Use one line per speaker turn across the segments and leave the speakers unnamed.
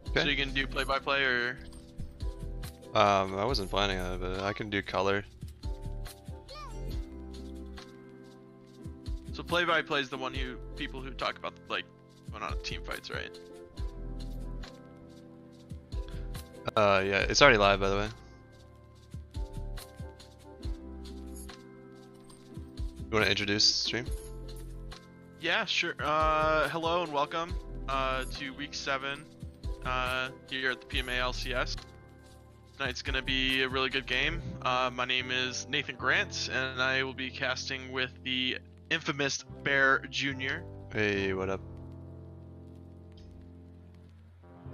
Okay.
So you can do play-by-play or?
I wasn't planning on it, but I can do color.
So play-by-play is the one people who talk about like going on team fights, right?
Yeah, it's already live, by the way. You want to introduce the stream?
Yeah, sure. Hello and welcome to week 7 here at the PMA LCS. Tonight's gonna be a really good game. My name is Nathan Grant, and I will be casting with the infamous Bear Jr.
Hey, what up?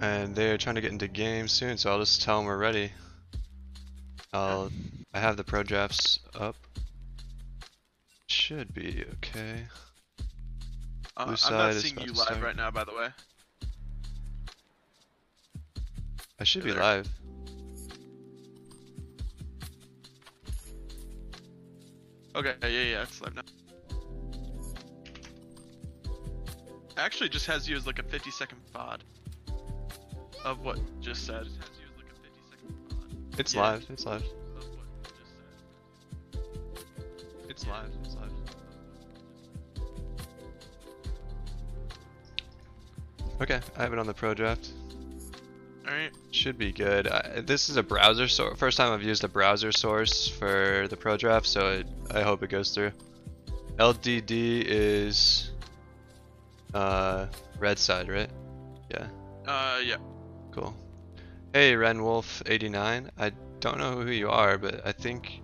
And they're trying to get into games soon, so I'll just tell them we're ready. I have the pro drafts up. Should be okay.
I'm not seeing you live right now, by the way.
I should be live.
Okay, yeah, it's live now. Actually, just has you as like a 50-second VOD of what just said. It has you as like a 50-second VOD.
It's live. It's live. It's live. It's live. Okay, I have it on the pro draft.
Alright.
Should be good. This is a browser source. First time I've used a browser source for the pro draft, so I hope it goes through. LDD is red side, right? Yeah.
Yeah.
Cool. Hey, RenWolf89. I don't know who you are, but I think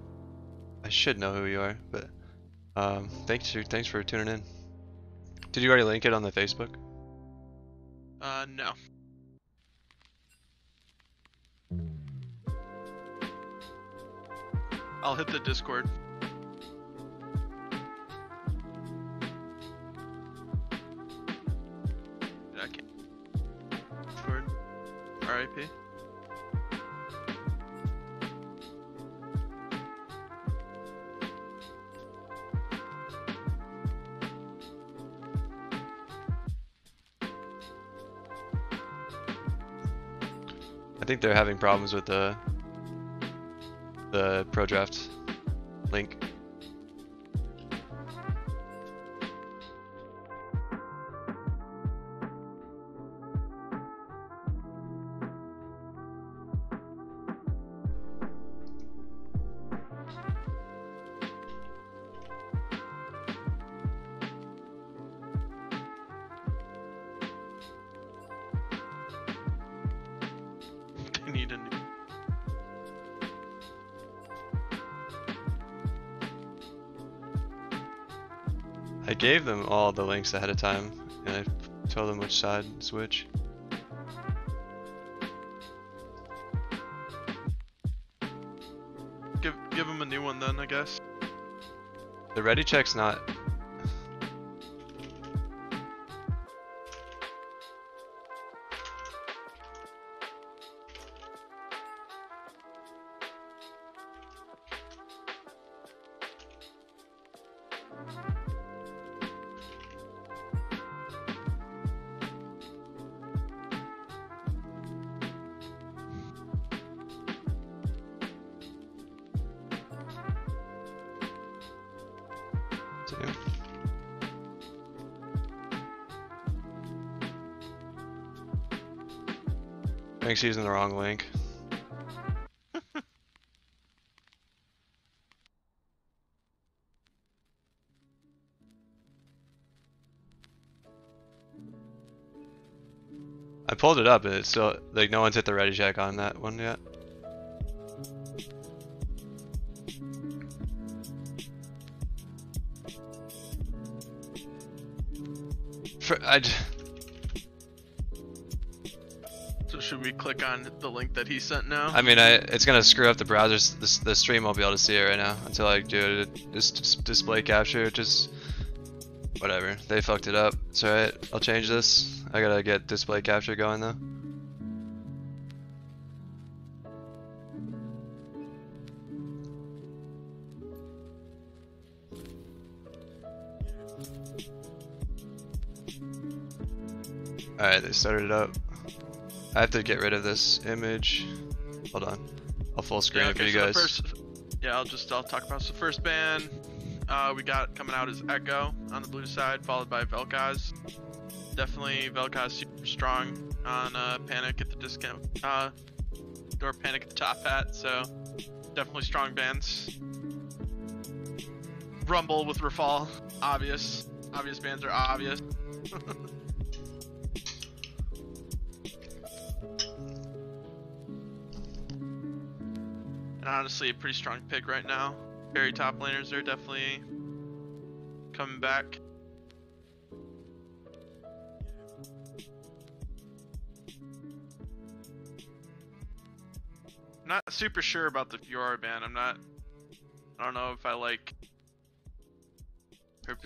I should know who you are. But thanks for tuning in. Did you already link it on the Facebook?
No. I'll hit the Discord. I can't. Discord. RIP.
I think they're having problems with the pro draft link.
They need a new.
I gave them all the links ahead of time, and I told them which side to switch.
Give them a new one then, I guess.
The ready check's not. Thanks, using the wrong link. I pulled it up and it's still, like, no one's hit the ready check on that one yet.
So should we click on the link that he sent now?
I mean, it's gonna screw up the browsers. The stream won't be able to see it right now until I do this display capture. Just whatever. They fucked it up. It's alright. I'll change this. I gotta get display capture going though. Alright, they started it up. I have to get rid of this image. Hold on. I'll full screen it for you guys.
I'll talk about the first ban. We got coming out is Echo on the blue side, followed by Vel'Koz. Definitely Vel'Koz super strong on Panic at the discount, or Panic at the top hat. So definitely strong bans. Rumble with Rafal, obvious bans are obvious. And honestly, a pretty strong pick right now. Very top laners are definitely coming back. Not super sure about the Fiora ban. I don't know if I like her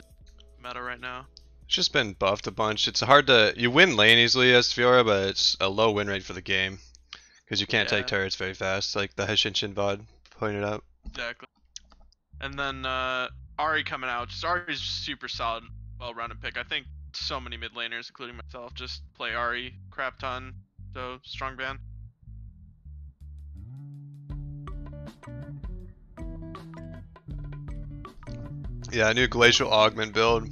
meta right now.
It's just been buffed a bunch. It's hard to, you win lane easily as Fiora, but it's a low win rate for the game. Because you can't take turrets very fast, like the Heshinshin VOD pointed out.
Exactly. And then Ahri coming out. Just Ahri's super solid, well-rounded pick. I think so many mid laners, including myself, just play Ahri crap ton. So strong ban.
Yeah, new Glacial Augment build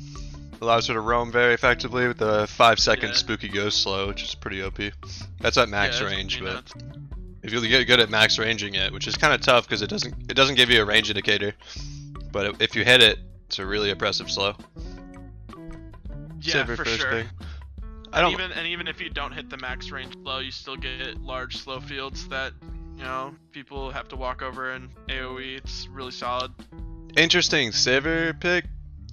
allows her to roam very effectively with the 5-second Spooky Ghost slow, which is pretty OP. That's at max range, but if you get good at max ranging it, which is kind of tough because it doesn't give you a range indicator, but if you hit it, it's a really oppressive slow.
Yeah, for sure. And even if you don't hit the max range slow, you still get large slow fields that people have to walk over in AOE. It's really solid.
Interesting Sivir pick.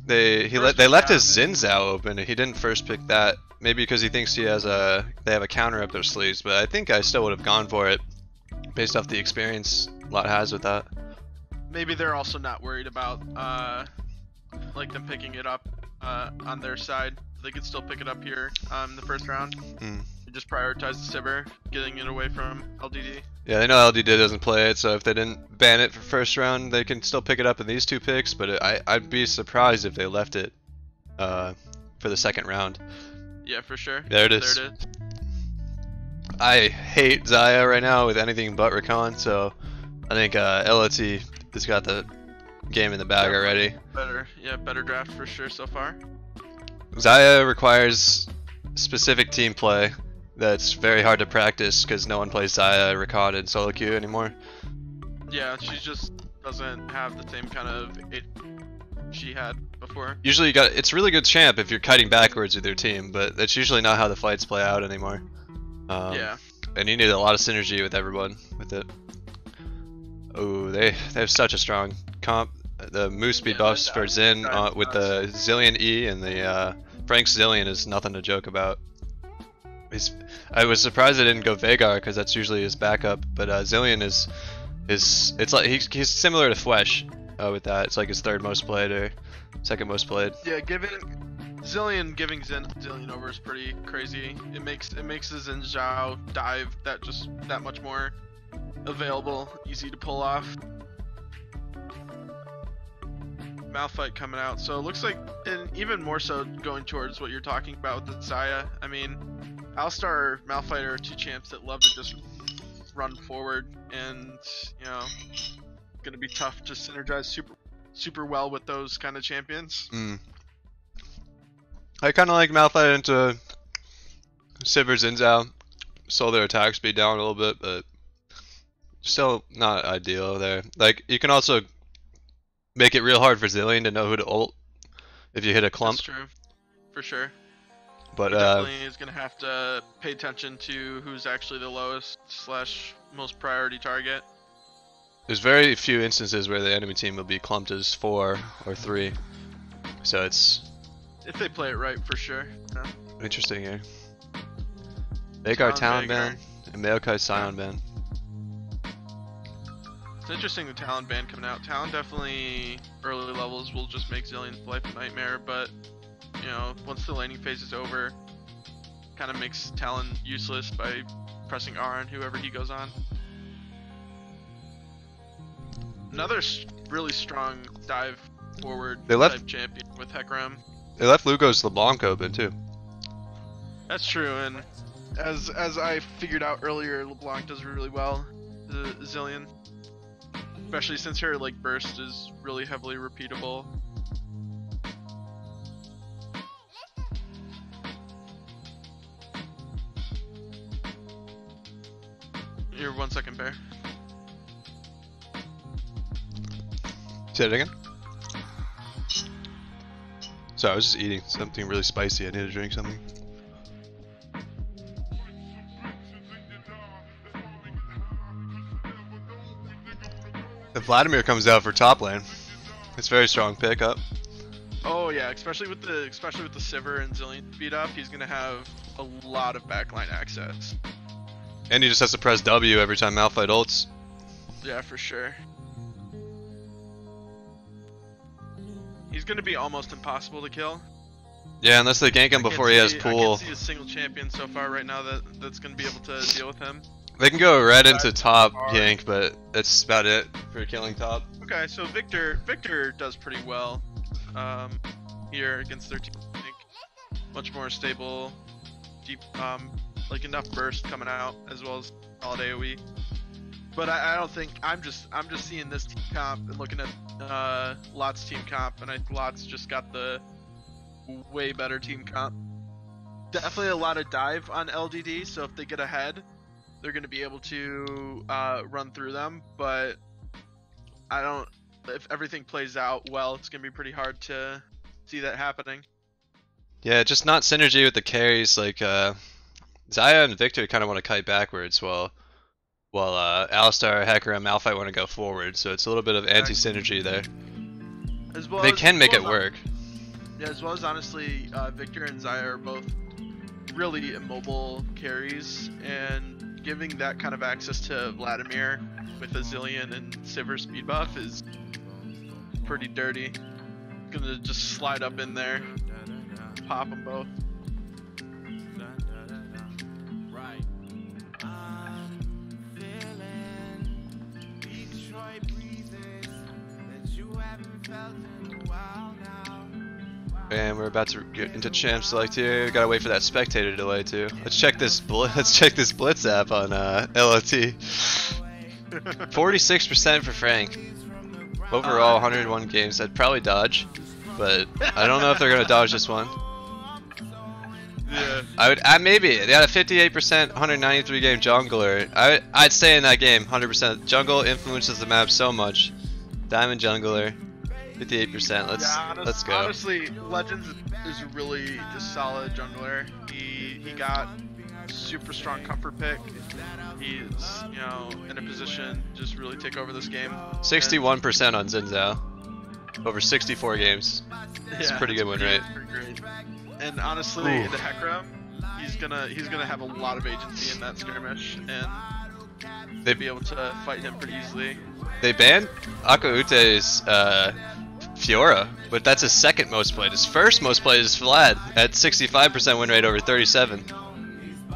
They left his Xin Zhao open. He didn't first pick that. Maybe because he thinks they have a counter up their sleeves. But I think I still would have gone for it, based off the experience Lot has with that.
Maybe they're also not worried about like them picking it up on their side. They could still pick it up here in the first round. They just prioritize the Sivir, getting it away from LDD.
Yeah, they know LDD doesn't play it, so if they didn't ban it for first round, they can still pick it up in these two picks, but I'd be surprised if they left it for the second round.
Yeah, for sure.
There it is. I hate Xayah right now with anything but Rakan, so I think LOT has got the game in the bag already.
Better draft for sure so far.
Xayah requires specific team play that's very hard to practice because no one plays Xayah, Rakan, and solo queue anymore.
Yeah, she just doesn't have the same kind of she had before.
Usually it's really good champ if you're kiting backwards with your team, but that's usually not how the fights play out anymore.
Yeah.
And you need a lot of synergy with everyone with it. Oh, they have such a strong comp. The move speed buffs for Xin with the Zillion E and the Frank's Zillion is nothing to joke about. I was surprised they didn't go Veigar because that's usually his backup, but Zillion is it's like he's similar to Fwesh with that. It's like his third most played or second most played.
Yeah, giving Zillion over is pretty crazy. It makes the Xin Zhao dive that much more available, easy to pull off. Malphite coming out, so it looks like, and even more so going towards what you're talking about with the Xayah. I mean, Alistar, Malphite are two champs that love to just run forward, and gonna be tough to synergize super well with those kind of champions.
I kind of like Malphite into Sivir Xin Zhao. Slow their attack speed down a little bit, but still not ideal there. Like, you can also make it real hard for Zillion to know who to ult if you hit a clump.
That's true, for sure.
But
he definitely is gonna have to pay attention to who's actually the lowest / most priority target.
There's very few instances where the enemy team will be clumped as 4 or 3, so it's
if they play it right, for sure. Yeah.
Interesting here. Veigar Talon ban and Maokai Scion ban.
It's interesting the Talon ban coming out. Talon definitely early levels will just make Zillion's life a nightmare, but once the laning phase is over, kind of makes Talon useless by pressing R on whoever he goes on. Another really strong dive forward type champion with Hecarim.
They left Lugo's LeBlanc open too.
That's true, and As I figured out earlier, LeBlanc does really well, the Zillion. Especially since her like burst is really heavily repeatable. You're 1 second, Bear.
Say it again. Sorry, I was just eating something really spicy. I need to drink something. If Vladimir comes out for top lane, it's a very strong pickup.
Oh yeah, especially with the Sivir and Zillion speed up, he's gonna have a lot of backline access.
And he just has to press W every time Malphite ults.
Yeah, for sure. He's gonna be almost impossible to kill.
Yeah, unless they gank him before he has pool.
I can't see a single champion so far right now that's gonna be able to deal with him.
They can go right into top gank, but that's about it for killing top.
Okay, so Victor does pretty well here against their team. I think much more stable, deep, like enough burst coming out as well as solid AOE. But I don't think I'm just seeing this team comp and looking at Lot's team comp, and I think Lot's just got the way better team comp. Definitely a lot of dive on LDD, so if they get ahead, they're going to be able to run through them. But if everything plays out well, it's going to be pretty hard to see that happening.
Yeah, just not synergy with the carries. Like Xayah and Victor kind of want to kite backwards, while Alistar, Hecker, and Malphite want to go forward. So it's a little bit of anti-synergy there. They can make it work.
Yeah, as well as honestly, Victor and Xayah are both really immobile carries, and giving that kind of access to Vladimir with a Zillion and Sivir speed buff is pretty dirty. Gonna just slide up in there, pop them both.
And we're about to get into champ select here. Gotta wait for that spectator delay too. Let's check this blitz app on LOT. 46% for Frank. Overall, 101 games. I'd probably dodge, but I don't know if they're gonna dodge this one.
Yeah.
Maybe. They had a 58%, 193 game jungler. I'd stay in that game, 100%. Jungle influences the map so much. Diamond jungler. 58%. Let's go.
Honestly, Legends is a really just solid jungler. He got super strong comfort pick. He's in a position to just really take over this game.
61% on Xin Zhao. Over 64 games. It's a pretty good win rate.
Great. And honestly, the Hecarim, he's gonna have a lot of agency in that skirmish, and they'd be able to fight him pretty easily.
They banned Akaute's Fiora, but that's his second most played. His first most played is Vlad at 65% win rate over 37.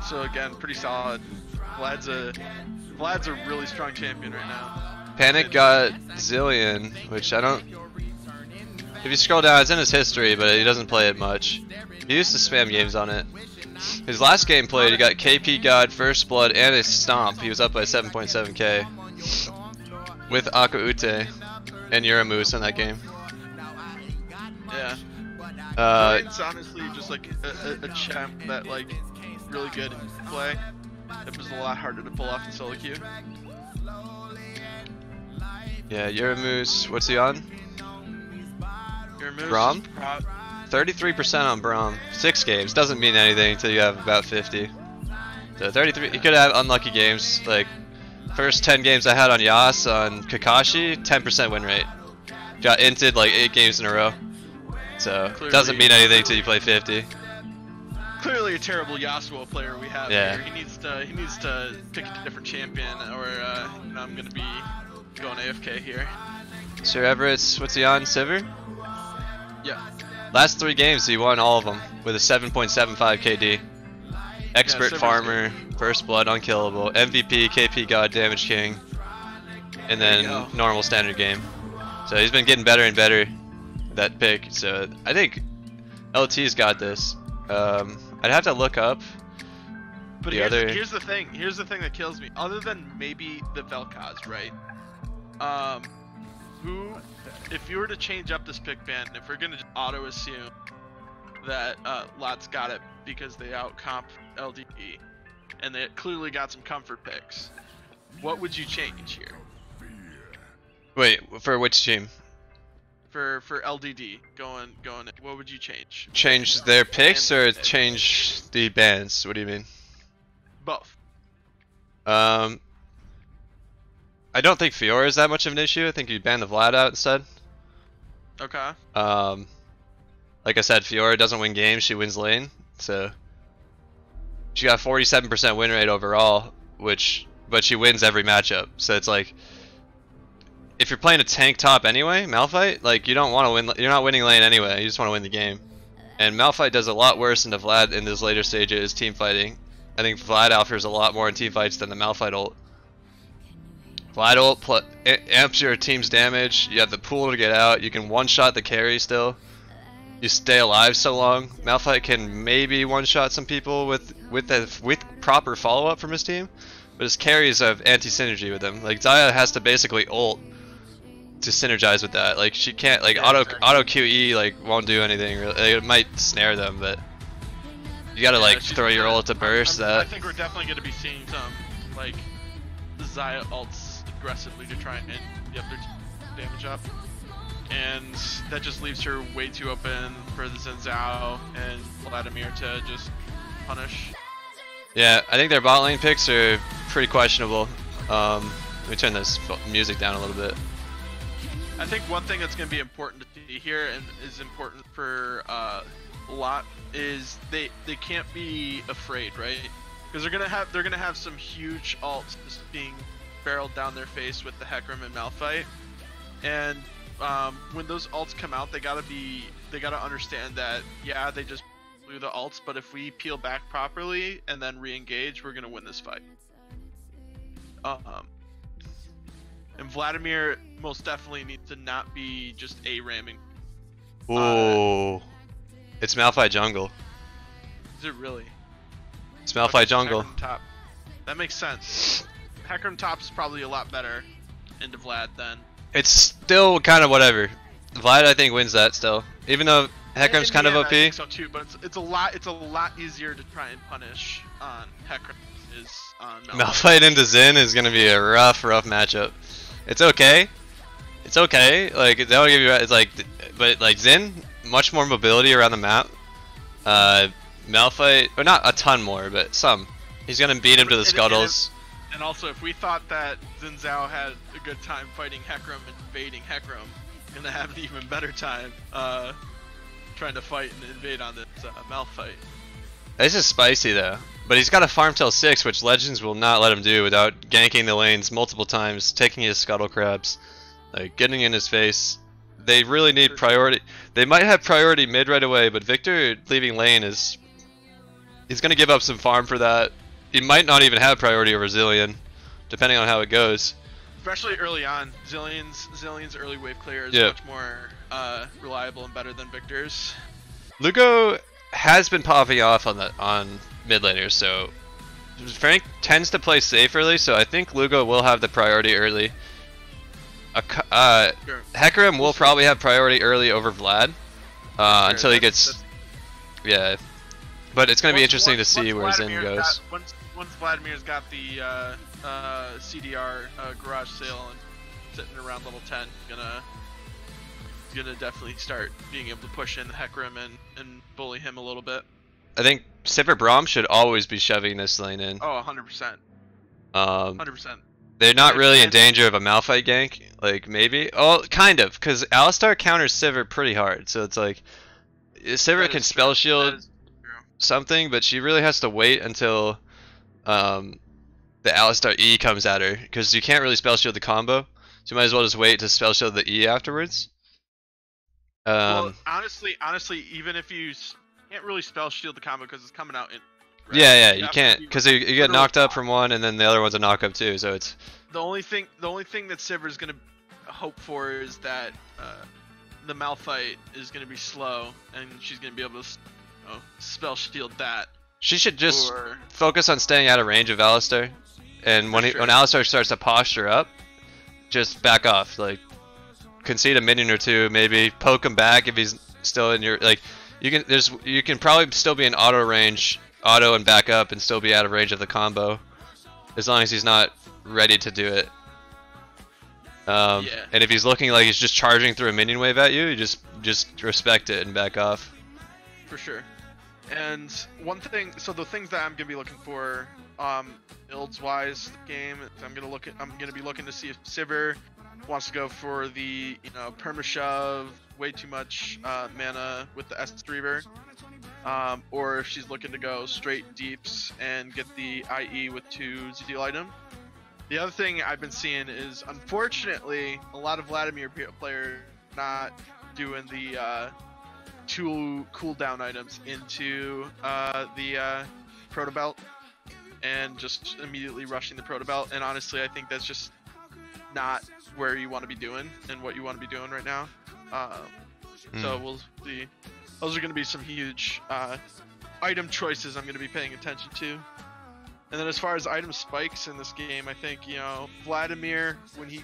So again, pretty solid. Vlad's a really strong champion right now.
Panic got Zillion, which I don't. If you scroll down, it's in his history, but he doesn't play it much. He used to spam games on it. His last game played, he got KP God, First Blood, and a Stomp. He was up by 7.7k with Akaute and Uramus in that game.
Yeah. It's honestly just like a champ that like really good play. It was a lot harder to pull off in solo queue.
Yeah, Uramus, what's he on?
Uramus.
Braum? 33% on Braum. 6 games. Doesn't mean anything until you have about 50. So 33, he could have unlucky games. Like, first 10 games I had on Yas, on Kakashi, 10% win rate. Got inted like 8 games in a row. So, doesn't mean anything until you play 50.
Clearly a terrible Yasuo player we have
here.
He needs to pick a different champion, or I'm gonna be going AFK here.
Sir Everett's, what's he on? Sivir?
Yeah.
Last 3 games he won all of them with a 7.75 KD. Expert farmer, First Blood, unkillable, MVP, KP God, Damage King, and then normal standard game. So he's been getting better and better, that pick. So I think LT's got this. I'd have to look up
But
The other
here's the thing. Here's the thing that kills me. Other than maybe the Vel'Koz, right? Who, if you were to change up this pick ban, if we're gonna just auto assume that Lot's got it because they outcomp LDD, and they clearly got some comfort picks, what would you change here?
wait, for which team?
For LDD going, what would you change?
Change their picks or
Bans.
change the bans? What do you mean?
Both.
I don't think Fiora is that much of an issue. I think you ban the Vlad out instead.
Okay.
Like I said, Fiora doesn't win games, she wins lane. So she got 47% win rate overall, but she wins every matchup. So it's like, if you're playing a tank top anyway, Malphite, like you don't want to win. You're not winning lane anyway. You just want to win the game. And Malphite does a lot worse into Vlad in this later stages team fighting. I think Vlad offers a lot more in team fights than the Malphite ult. Vlad ult amps your team's damage. You have the pool to get out. You can one-shot the carry still. You stay alive so long. Malphite can maybe one-shot some people with proper follow-up from his team, but his carries have anti-synergy with him. Like Xayah has to basically ult to synergize with that. Like she can't, like auto QE like won't do anything really. Like, it might snare them, but you gotta like throw your ult to burst that.
I think we're definitely gonna be seeing some like Xayah ults aggressively to try and get their damage up, and that just leaves her way too open for the Xin Zhao and Vladimir to just punish.
Yeah, I think their bot lane picks are pretty questionable. Let me turn this music down a little bit.
I think one thing that's going to be important to see here, and is important for a lot, is they can't be afraid, right? Because they're gonna have some huge ults just being barreled down their face with the Hecarim and Malphite, and when those ults come out, they gotta understand that yeah, they just blew the ults, but if we peel back properly and then re-engage, we're gonna win this fight. And Vladimir most definitely needs to not be just A-ramming.
Ooh. It's Malphite jungle.
Is it really?
It's Malphite jungle.
Hecarim top. That makes sense. Hecarim top is probably a lot better into Vlad then.
It's still kind of whatever. Vlad I think wins that still. Even though Hecarim's kind of OP.
I think so too, but it's a lot easier to try and punish on Hecarim is on Malphite.
Malphite into Xin is gonna be a rough matchup. It's okay. It's okay. Like that'll give you. It's like, but like Xin, much more mobility around the map. Malphite, or not a ton more, but some. He's gonna beat him to the scuttles.
And also, if we thought that Xin Zhao had a good time fighting Hecarim and invading Hecarim, gonna have an even better time trying to fight and invade on this Malphite.
This is spicy though. But he's got a farm till 6, which Legends will not let him do without ganking the lanes multiple times, taking his scuttle crabs, like getting in his face. They really need priority. They might have priority mid right away, but Victor leaving lane is... he's going to give up some farm for that. He might not even have priority over Zilean, depending on how it goes.
Especially early on. Zilean's early wave clear is much more reliable and better than Victor's.
Lugo has been popping off on mid laners, so Frank tends to play safe early, so I think Lugo will have the priority early.
Sure.
Hecarim will probably have priority early over Vlad until he gets... yeah, but it's going to be interesting to see where Xin goes.
Once Vladimir's got the CDR garage sale and sitting around level 10, gonna definitely start being able to push in Hecarim and bully him a little bit.
I think Sivir Braum should always be shoving this lane in.
Oh, 100%.
100%. They're not really in danger of a Malphite gank, like maybe. Oh, kind of, because Alistar counters Sivir pretty hard, so it's like Sivir can spell shield something, but she really has to wait until the Alistar E comes at her, because you can't really spell shield the combo, so you might as well just wait to spell shield the E afterwards.
Well, honestly, even if you can't really spell shield the combo because it's coming out in. Right?
Yeah, you can't, because you get knocked up from one, and then the other one's a knock up too. So it's
the only thing that Sivir's gonna hope for is that the Malphite is gonna be slow, and she's gonna be able to spell shield that
She should just
Or
focus on staying out of range of Alistar, and when
sure.
when Alistar starts to posture up, just back off. Like concede a minion or two, maybe poke him back if he's still in your like. You can probably still be in auto range, auto and back up, and still be out of range of the combo, as long as he's not ready to do it.
Yeah.
And if he's looking like he's just charging through a minion wave at you, you just respect it and back off.
For sure. And one thing, so the things that I'm gonna be looking for, builds wise, game, I'm gonna be looking to see if Sivir wants to go for the perma shove, way too much mana with the S3ver, or if she's looking to go straight deeps and get the IE with 2 Zeal item. The other thing I've been seeing is, unfortunately, a lot of Vladimir players not doing the 2 cooldown items into the Proto Belt and just immediately rushing the Proto Belt. And honestly, I think that's just not where you want to be doing and what you want to be doing right now. So we'll see. Those are going to be some huge item choices I'm going to be paying attention to. And then as far as item spikes in this game, I think, Vladimir when he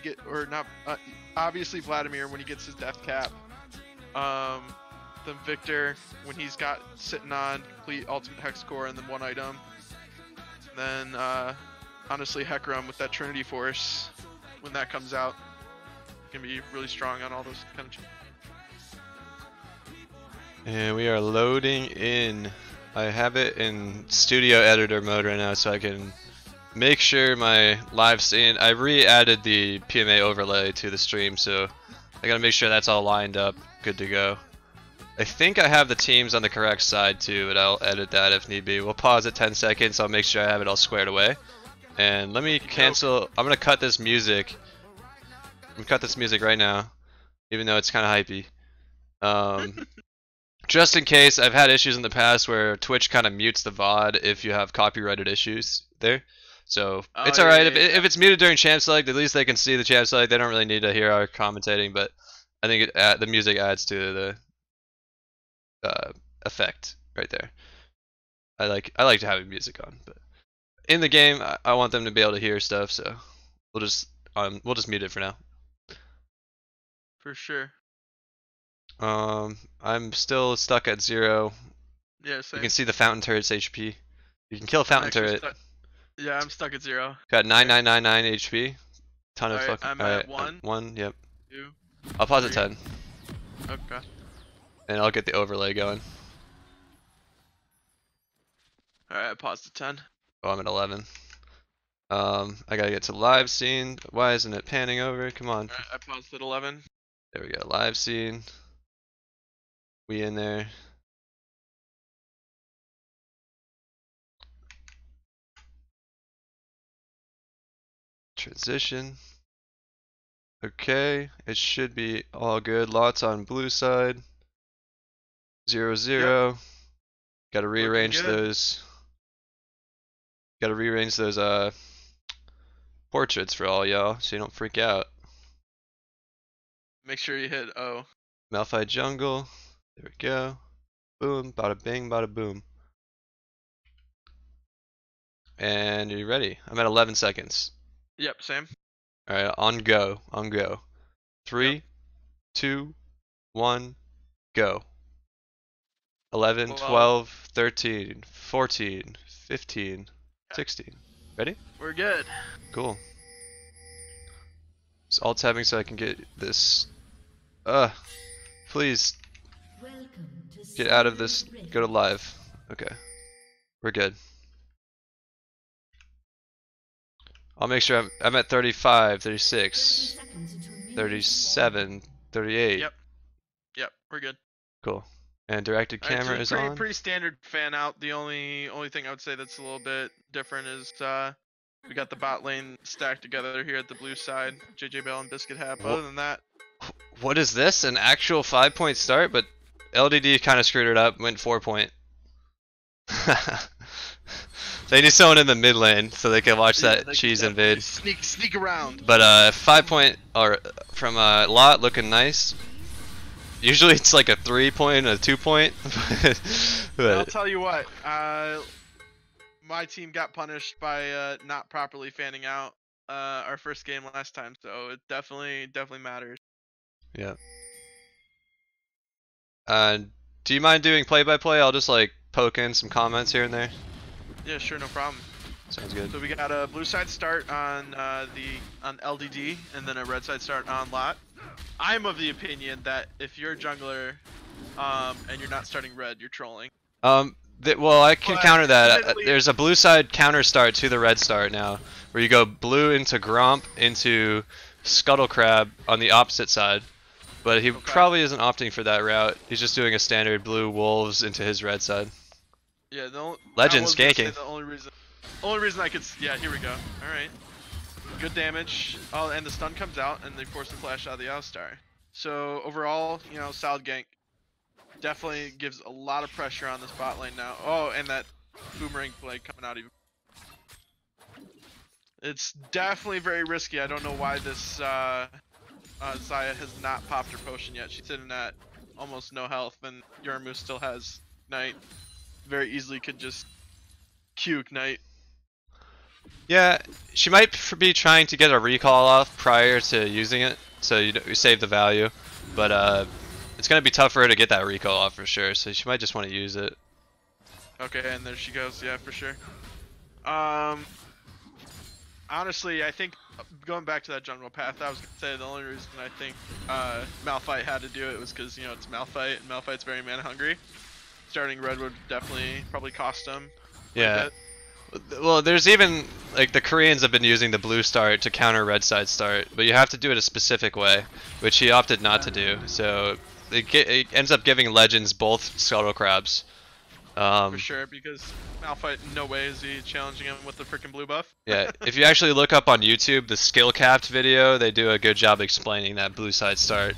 obviously Vladimir when he gets his death cap. Then Victor when he's got sitting on complete ultimate hex core and then 1 item. Then honestly Hecarim with that Trinity Force when that comes out, can be really strong on all those kind of.
And we are loading in. I have it in studio editor mode right now, so I can make sure my live scene. I re-added the PMA overlay to the stream, so I gotta make sure that's all lined up, good to go. I think I have the teams on the correct side too, but I'll edit that if need be. We'll pause at 10 seconds, so I'll make sure I have it all squared away. And let me cancel. I'm gonna cut this music. I'm gonna cut this music right now, even though it's kind of hypey. Just in case, I've had issues in the past where Twitch kind of mutes the VOD if you have copyrighted issues there. So it's alright if it's muted during champ select. At least they can see the champ select. They don't really need to hear our commentating, but I think the music adds to the effect right there. I like to have music on, but in the game I want them to be able to hear stuff. So we'll just mute it for now.
For sure.
I'm still stuck at 0.
Yeah, same.
You can see the fountain turret's HP. You can kill a fountain turret.
Yeah, I'm stuck at 0.
Got 9999 HP. Ton of fucking.
I'm at 1.
1, yep.
2.
I'll pause at 10.
Okay.
And I'll get the overlay going.
Alright, I paused at 10.
Oh, I'm at 11. I gotta get to live scene. Why isn't it panning over? Come on.
Alright, I paused at 11.
There we go. Live scene. We in there. Transition. Okay, it should be all good. Lots on blue side. 0-0.
Yep.
Gotta rearrange those. Gotta rearrange those portraits for all y'all so you don't freak out.
Make sure you hit O.
Malphite jungle. There we go. Boom, bada bing, bada boom. And are you ready? I'm at 11 seconds.
Yep, same.
Alright, on go. 3, 2, 1, go. 11, 12, 13, 14, 15, 16. Ready?
We're good.
Cool. Just alt tabbing so I can get this. Please get out of this. Go to live. Okay. We're good. I'll make sure I'm at 35, 36, 37, 38.
Yep, we're good.
Cool. And directed camera is on.
Pretty standard fan out. The only thing I would say that's a little bit different is we got the bot lane stacked together here at the blue side. JJ Bell and Biscuit Hap. Other than that,
what is this? An actual 5-point start, but LDD kind of screwed it up. Went 4-point. They need someone in the mid lane so they can watch that cheese invade.
Sneak around.
But 5-point or from Lot looking nice. Usually it's like a 3-point, a 2-point.
But I'll tell you what. my team got punished by not properly fanning out our first game last time, so it definitely matters.
Yeah. Do you mind doing play-by-play? I'll just like poke in some comments here and there.
Yeah, sure, no problem.
Sounds good.
So we got a blue side start on on LDD, and then a red side start on lot. I'm of the opinion that if you're a jungler, and you're not starting red, you're trolling.
Well, I can
But
counter that.
admittedly-
There's a blue side counter start to the red start now, where you go blue into Gromp into Scuttle Crab on the opposite side. But he probably isn't opting for that route. He's just doing a standard blue wolves into his red side.
Yeah,
Legends
that was gonna say
ganking.
The only reason I could. Yeah, here we go. All right, good damage. Oh, and the stun comes out, and they force the flash out of the Alistar. So overall, you know, solid gank. Definitely gives a lot of pressure on this bot lane now. Oh, and that boomerang play coming out even. It's definitely very risky. I don't know why this Xayah has not popped her potion yet. She's sitting at almost no health, and Yormu still has Ignite. Very easily could just Q Ignite.
Yeah, she might be trying to get a recall off prior to using it, so you save the value. But it's gonna be tough for her to get that recall off for sure. So she might just want to use it.
Okay, and there she goes. Yeah, for sure. Honestly, I think going back to that jungle path, I was gonna say the only reason I think Malphite had to do it was because, you know, it's Malphite, and Malphite's very mana hungry. Starting red would definitely probably cost him.
Yeah. Well, there's even like the Koreans have been using the blue start to counter red side start, but you have to do it a specific way, which he opted not to do. So it ends up giving Legends both Scuttle Crabs.
For sure, because Malphite, no way is he challenging him with the freaking blue buff.
Yeah, if you actually look up on YouTube the skill capped video, they do a good job explaining that blue side start.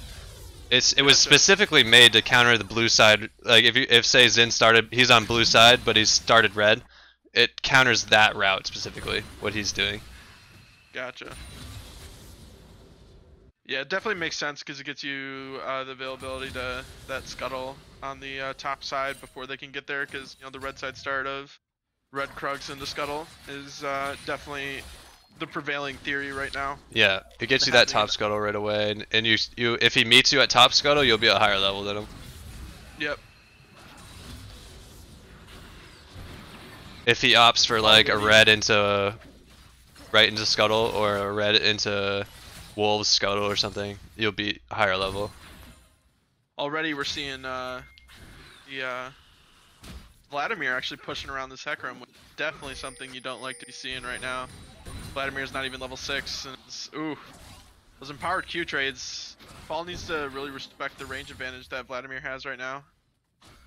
It was specifically made to counter the blue side. Like if say Xin started, he's on blue side, but he's started red, it counters that route specifically. What he's doing.
Gotcha. Yeah, it definitely makes sense because it gets you the availability to that scuttle on the top side before they can get there. Because, you know, the red side start of red Krugs into scuttle is definitely the prevailing theory right now.
Yeah, it gets you that top scuttle right away, and you if he meets you at top scuttle, you'll be a higher level than him.
Yep.
If he opts for like a red into right into scuttle or a red into wolves scuttle or something, you'll be higher level.
Already we're seeing Vladimir actually pushing around this Hecarim, which is definitely something you don't like to be seeing right now. Vladimir's not even level 6, and it's, ooh, those empowered Q trades. Paul needs to really respect the range advantage that Vladimir has right now.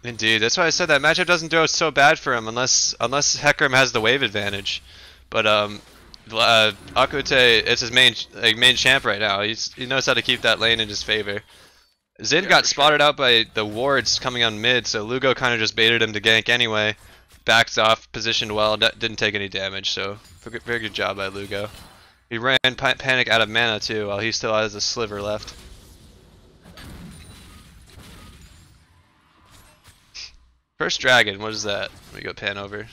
Indeed, that's why I said that matchup doesn't do so bad for him unless Hecarim has the wave advantage. But Akute, it's his main champ right now. He knows how to keep that lane in his favor. Xin got spotted out by the wards coming on mid, so Lugo kind of just baited him to gank anyway. Backed off, positioned well, didn't take any damage, so very good job by Lugo. He ran Panic out of mana too, while he still has a sliver left. First dragon, what is that? Let me go pan over.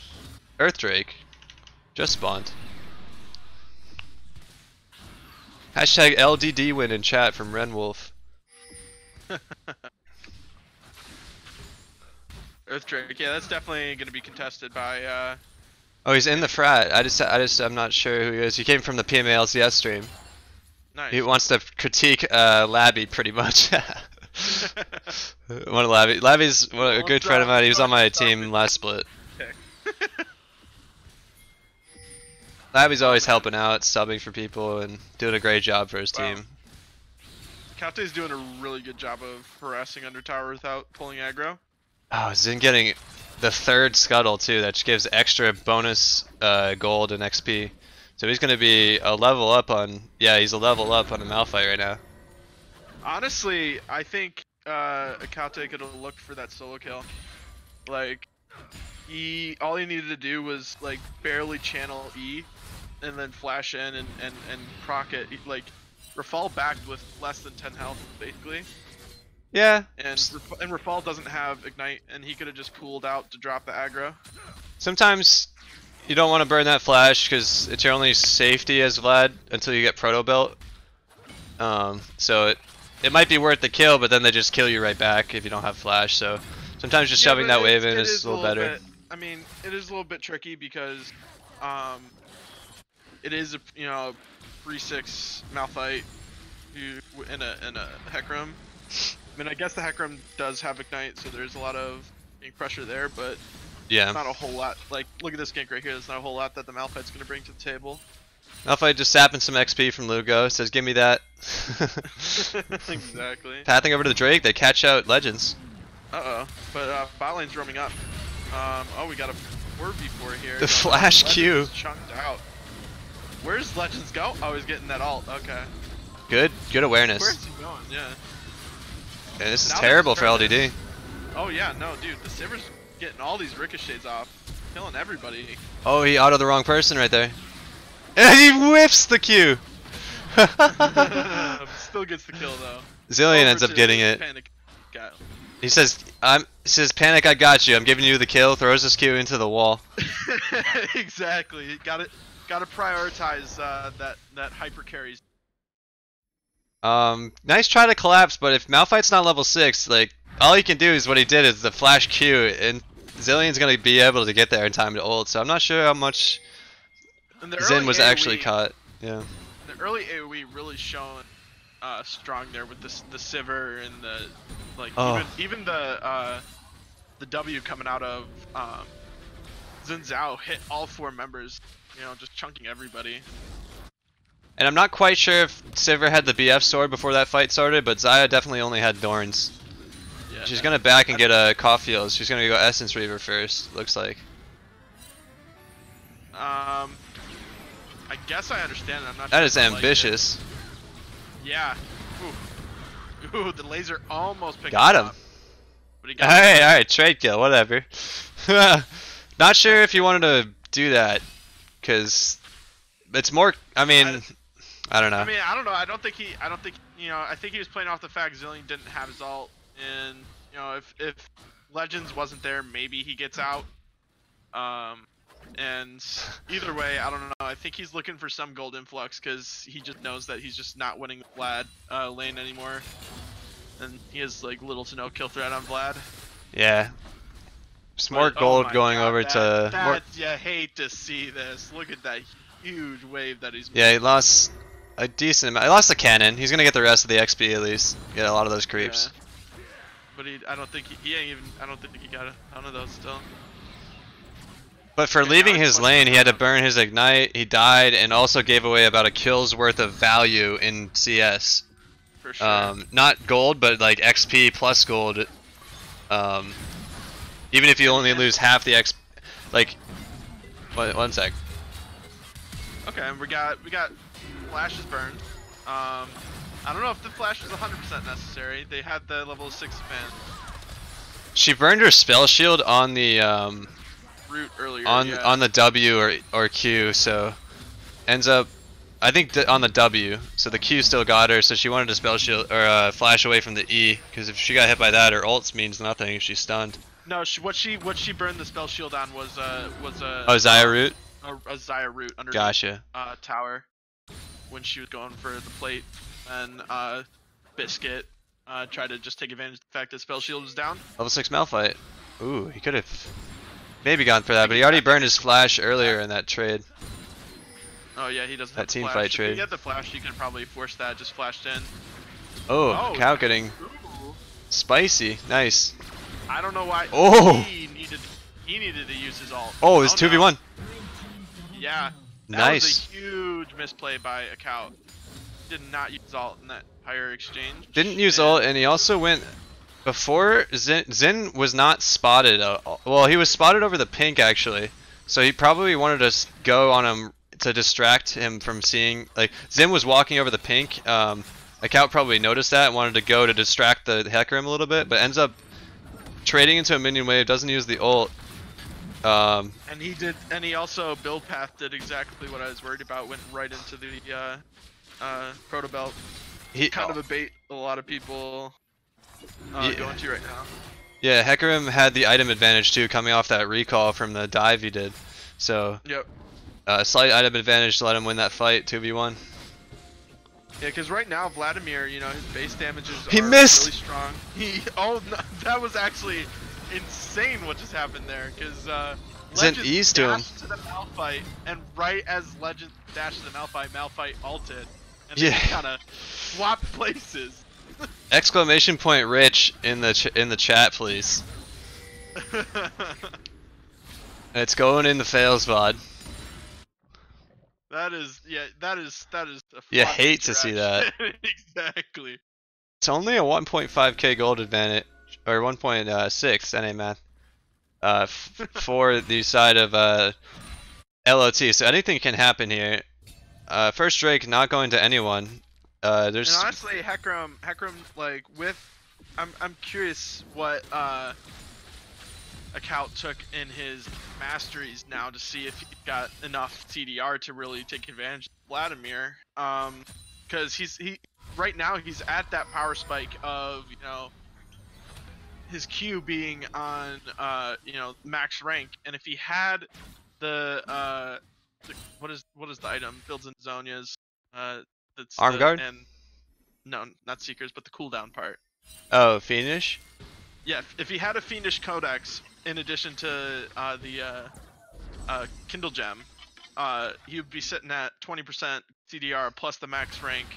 Earth Drake. Just spawned. Hashtag LDD win in chat from Renwolf.
Earth Drake, yeah, that's definitely going to be contested by.
Oh, he's in the frat. I'm not sure who he is. He came from the PMA LCS stream.
Nice.
He wants to critique Labby pretty much. One of Labby's a good friend of mine. He was on my team last split. Labby's always helping out, subbing for people, and doing a great job for his team.
Kate's doing a really good job of harassing under tower without pulling aggro.
Oh, Xin getting the third scuttle too. That gives extra bonus gold and XP. So he's gonna be a level up on. Yeah, he's a level up on the Malphite right now.
Honestly, I think Kate could have looked for that solo kill. Like, all he needed to do was like barely channel E, and then flash in and proc it. Like, Rafal backed with less than 10 health basically.
Yeah.
And Rafal doesn't have Ignite, and he could have just pooled out to drop the aggro.
Sometimes you don't want to burn that flash because it's your only safety as Vlad until you get Proto Belt. So it might be worth the kill, but then they just kill you right back if you don't have flash. So sometimes just shoving that wave in is a little better.
I mean, it is a little bit tricky because it is a 3/6 Malphite in a Hecarim. I mean, I guess the Hecarim does have Ignite, so there's a lot of pressure there, but
yeah,
not a whole lot. Like, look at this gank right here. There's not a whole lot that the Malphite's going to bring to the table.
Malphite just sapping some XP from Lugo, says give me that.
Exactly.
Pathing over to the Drake, they catch out Legends.
Uh-oh, but bot lane's roaming up. Oh, we got a 4v4 here.
The flash Q.
Chunked out. Where's Legends go? Oh, he's getting that ult. Okay.
Good awareness.
Where's he going? Yeah.
Yeah, this is
Now
terrible for LDD.
Oh yeah, no, dude, the Sivir's getting all these ricochets off, killing everybody.
Oh, he autoed the wrong person right there. And he whiffs the Q.
Still gets the kill though.
Zillion ends up getting it.
Panic.
He says, Panic, I got you. I'm giving you the kill. Throws his Q into the wall.
Exactly. Got to prioritize that hyper carries.
Nice try to collapse, but if Malphite's not level 6, like, all he can do is what he did is the flash Q, and Zillion's gonna be able to get there in time to ult, so I'm not sure how much Zen was actually caught. Yeah.
The early AoE really showing strong there with the Sivir and the even the W coming out of Xin Zhao hit all 4 members, just chunking everybody.
And I'm not quite sure if Sivir had the BF sword before that fight started, but Xayah definitely only had Dorns. Yeah, she's gonna back and get a Caulfield. She's gonna go Essence Reaver first, looks like.
I guess I understand it. I'm not
that
sure
is ambitious.
Yeah. Ooh, the laser almost picked
got him.
Up, but he got him.
Alright, trade kill, whatever. Not sure if you wanted to do that, because it's more, I mean, I don't know.
I mean, I don't know. I think I think he was playing off the fact Zillion didn't have his ult, and if Legends wasn't there, maybe he gets out. And either way, I don't know. I think he's looking for some gold influx because he just knows that he's just not winning the Vlad lane anymore, and he has like little to no kill threat on Vlad.
Yeah. Smart gold going over to.
You hate to see this. Look at that huge wave that he's.
Yeah, he lost a decent amount. He lost the cannon. He's gonna get the rest of the XP at least. Get a lot of those creeps.
Yeah. But I don't think he ain't even. I don't think he got a ton of those still.
But for leaving his lane, he had to burn his ignite. He died and also gave away about a kill's worth of value in CS.
For sure.
Not gold, but like XP plus gold. Even if you only lose half the XP, like. One sec.
Okay, we got flashes burned. I don't know if the flash was 100% necessary. They had the level 6 fan.
She burned her spell shield on the
root earlier.
On the W or Q, so ends up I think on the W. So the Q still got her, so she wanted to spell shield or flash away from the E, because if she got hit by that, her ults means nothing if she's stunned.
No, what she burned the spell shield on was a
Xayah root.
A Xayah root under tower when she was going for the plate, and Biscuit tried to just take advantage of the fact that spell shield was down.
Level 6 Malphite. Ooh, he could have maybe gone for that, but he already burned his flash earlier in that trade.
Oh yeah, he doesn't
that
have the
team
flash.
fight
If
trade.
he had the flash, he could probably force that, just flashed in.
Oh, cow getting spicy. Nice.
I don't know why he needed to use his ult.
Oh, it's 2v1.
Yeah. That
nice.
was a huge misplay by a cow. Did not use ult in that higher exchange.
Didn't use ult, and he also went before Zen was not spotted. Well, he was spotted over the pink actually, so he probably wanted to go on him to distract him from seeing. Like Zen was walking over the pink. Account probably noticed that and wanted to go to distract the Hecarim a little bit, but ends up trading into a minion wave. Doesn't use the ult.
And he also build path did exactly what I was worried about. Went right into the proto belt. Kind of a bait a lot of people going to right now.
Yeah, Hecarim had the item advantage too, coming off that recall from the dive he did. So
Yep.
slight item advantage to let him win that fight 2v1.
Yeah, because right now Vladimir, you know, his base damages
He
are
missed!
really strong. Oh, no, that was actually insane what just happened there. Because
Sent
Legend
ease to him.
dashed to the Malphite, and right as Legend dashed to the Malphite ulted, and
Yeah.
they kind of swapped places.
Exclamation point Rich in the chat, please. It's going in the fails VOD.
That is, yeah, that is a
You
fun
hate to see that.
interaction. Exactly.
It's only a 1.5k gold advantage, or 1.6 NA math, for the side of LOT. So anything can happen here. First Drake not going to anyone. There's
And honestly, Hecarim, like I'm curious what Account took in his masteries now to see if he got enough TDR to really take advantage of Vladimir. Because he right now he's at that power spike of, you know, his Q being on you know, max rank, and if he had the what is the item builds in Zonia's that's
Arm
the
guard?
and no, not Seekers, but the cooldown part.
Oh, Fiendish?
Yeah, if he had a Fiendish Codex in addition to the Kindle Gem, he would be sitting at 20% CDR plus the max rank